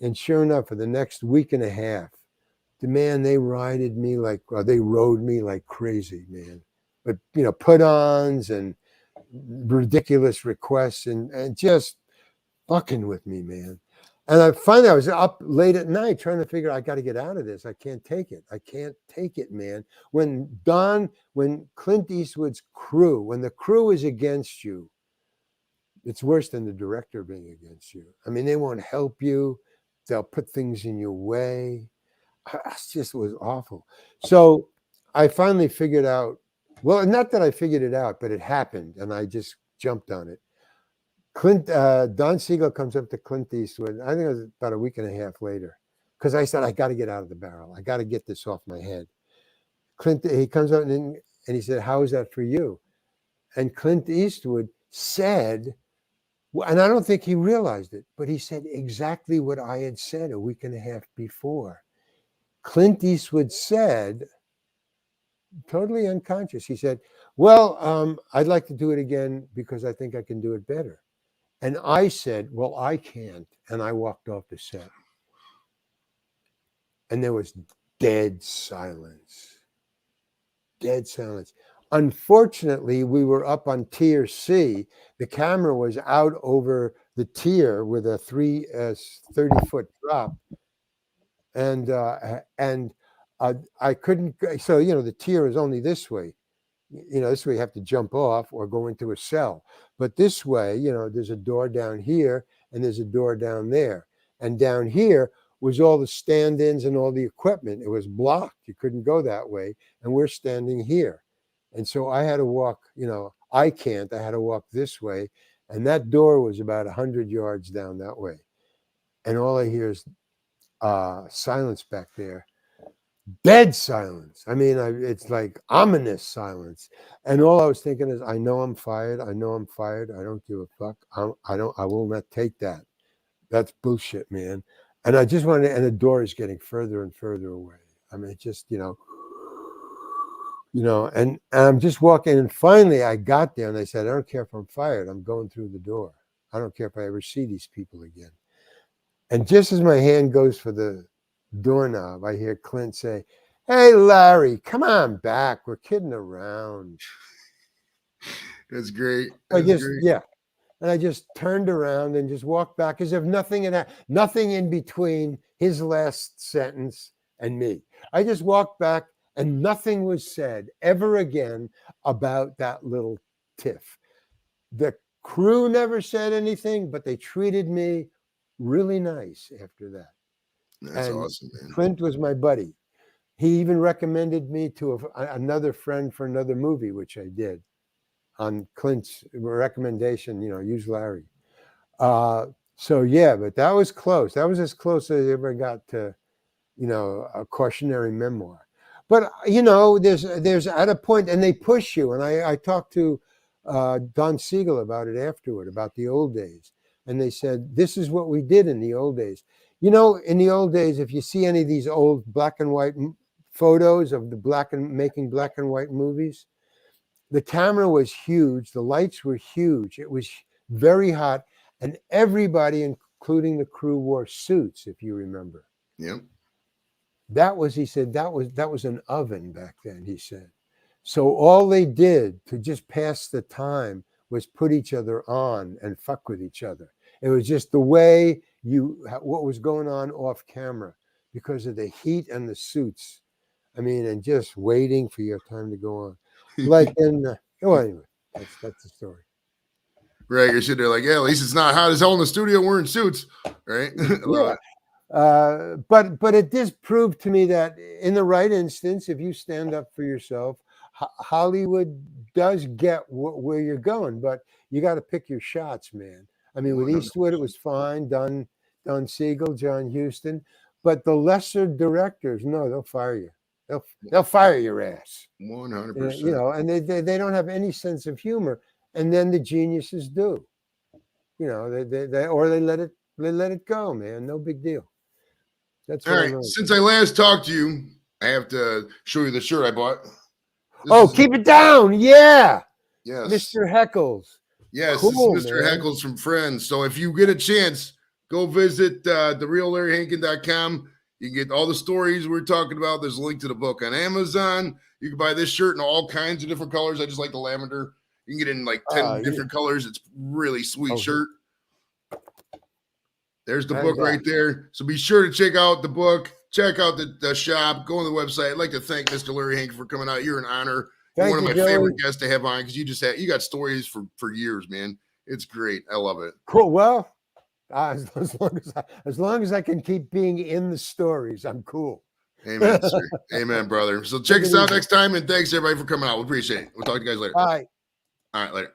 And sure enough, for the next week and a half, they rode me like crazy, man. But, put-ons and ridiculous requests and just fucking with me, man. And I was up late at night trying to figure, I got to get out of this. I can't take it. I can't take it, man. When Clint Eastwood's crew, when the crew is against you, it's worse than the director being against you. I mean, they won't help you. They'll put things in your way. It just was awful. So I finally figured out, well, not that I figured it out, but it happened, and I just jumped on it. Don Siegel comes up to Clint Eastwood. I think it was about a week and a half later, because I said, I got to get out of the barrel. I got to get this off my head. He comes up and he said, "How is that for you?" And Clint Eastwood said, And I don't think he realized it, but he said exactly what I had said a week and a half before. Clint Eastwood said, totally unconscious, he said, well, I'd like to do it again because I think I can do it better. And I said, well, I can't. And I walked off the set. And there was dead silence. Dead silence. Unfortunately, we were up on Tier C. The camera was out over the tier with a 30-foot drop. And I couldn't. So, the tier is only this way. This way you have to jump off or go into a cell. But this way, there's a door down here and there's a door down there. And down here was all the stand-ins and all the equipment. It was blocked. You couldn't go that way. And we're standing here. And so I had to walk, I had to walk this way. And that door was about 100 yards down that way. And all I hear is silence back there. Dead silence. I mean, it's like ominous silence. And all I was thinking is, I know I'm fired. I know I'm fired. I don't give a fuck. I will not take that. That's bullshit, man. And I just wanted, and the door is getting further and further away. I mean, just, and I'm just walking. And finally I got there and I said, I don't care if I'm fired. I'm going through the door. I don't care if I ever see these people again. And just as my hand goes for the doorknob, I hear Clint say, hey, Larry, come on back. We're kidding around. That's great. Yeah. And I just turned around and just walked back as if nothing had nothing in between his last sentence and me. I just walked back and nothing was said ever again about that little tiff. The crew never said anything, but they treated me really nice after that. That's awesome, man. Clint was my buddy. He even recommended me to another friend for another movie, which I did on Clint's recommendation, use Larry. So, yeah, but that was close. That was as close as I ever got to, a cautionary memoir. But, there's at a point, and they push you. And I talked to Don Siegel about it afterward, about the old days. And they said, this is what we did in the old days. In the old days, if you see any of these old black and white photos of making black and white movies, the camera was huge. The lights were huge. It was very hot. And everybody, including the crew, wore suits, if you remember. Yep. He said, that was an oven back then, he said. So all they did to just pass the time was put each other on and fuck with each other. It was just the way what was going on off camera because of the heat and the suits. I mean, and just waiting for your time to go on. Like anyway, that's the story. Right, you're sitting there like, yeah, at least it's not hot as hell in the studio wearing suits, right? Yeah. But it just proved to me that in the right instance, if you stand up for yourself, Hollywood does get where you're going, but you got to pick your shots, man. I mean, with 100%. Eastwood, it was fine. Don Siegel, John Huston, but the lesser directors, no, they'll fire you. They'll fire your ass. 100%. And they don't have any sense of humor, and then the geniuses do. They let it go, man. No big deal. That's all right. Since I last talked to you, I have to show you the shirt I bought. Keep it down. Yeah. Yes. Mr. Heckles. Yes, cool, this is Mr. Man. Heckles from Friends. So if you get a chance, go visit thereallarryhankin.com. You can get all the stories we're talking about. There's a link to the book on Amazon. You can buy this shirt in all kinds of different colors. I just like the lavender. You can get it in like 10 different colors. It's really sweet shirt. There's the book right there. So be sure to check out the book. Check out the shop. Go on the website. I'd like to thank Mr. Larry Hankin for coming out. You're an honor. You're one of my favorite guests to have on because you got stories for years, man. It's great. I love it. Cool. Well, as long as I can keep being in the stories, I'm cool. Amen, sir. Amen, brother. So check us out next time, and thanks everybody for coming out. We appreciate it. We'll talk to you guys later. All right. All right, later.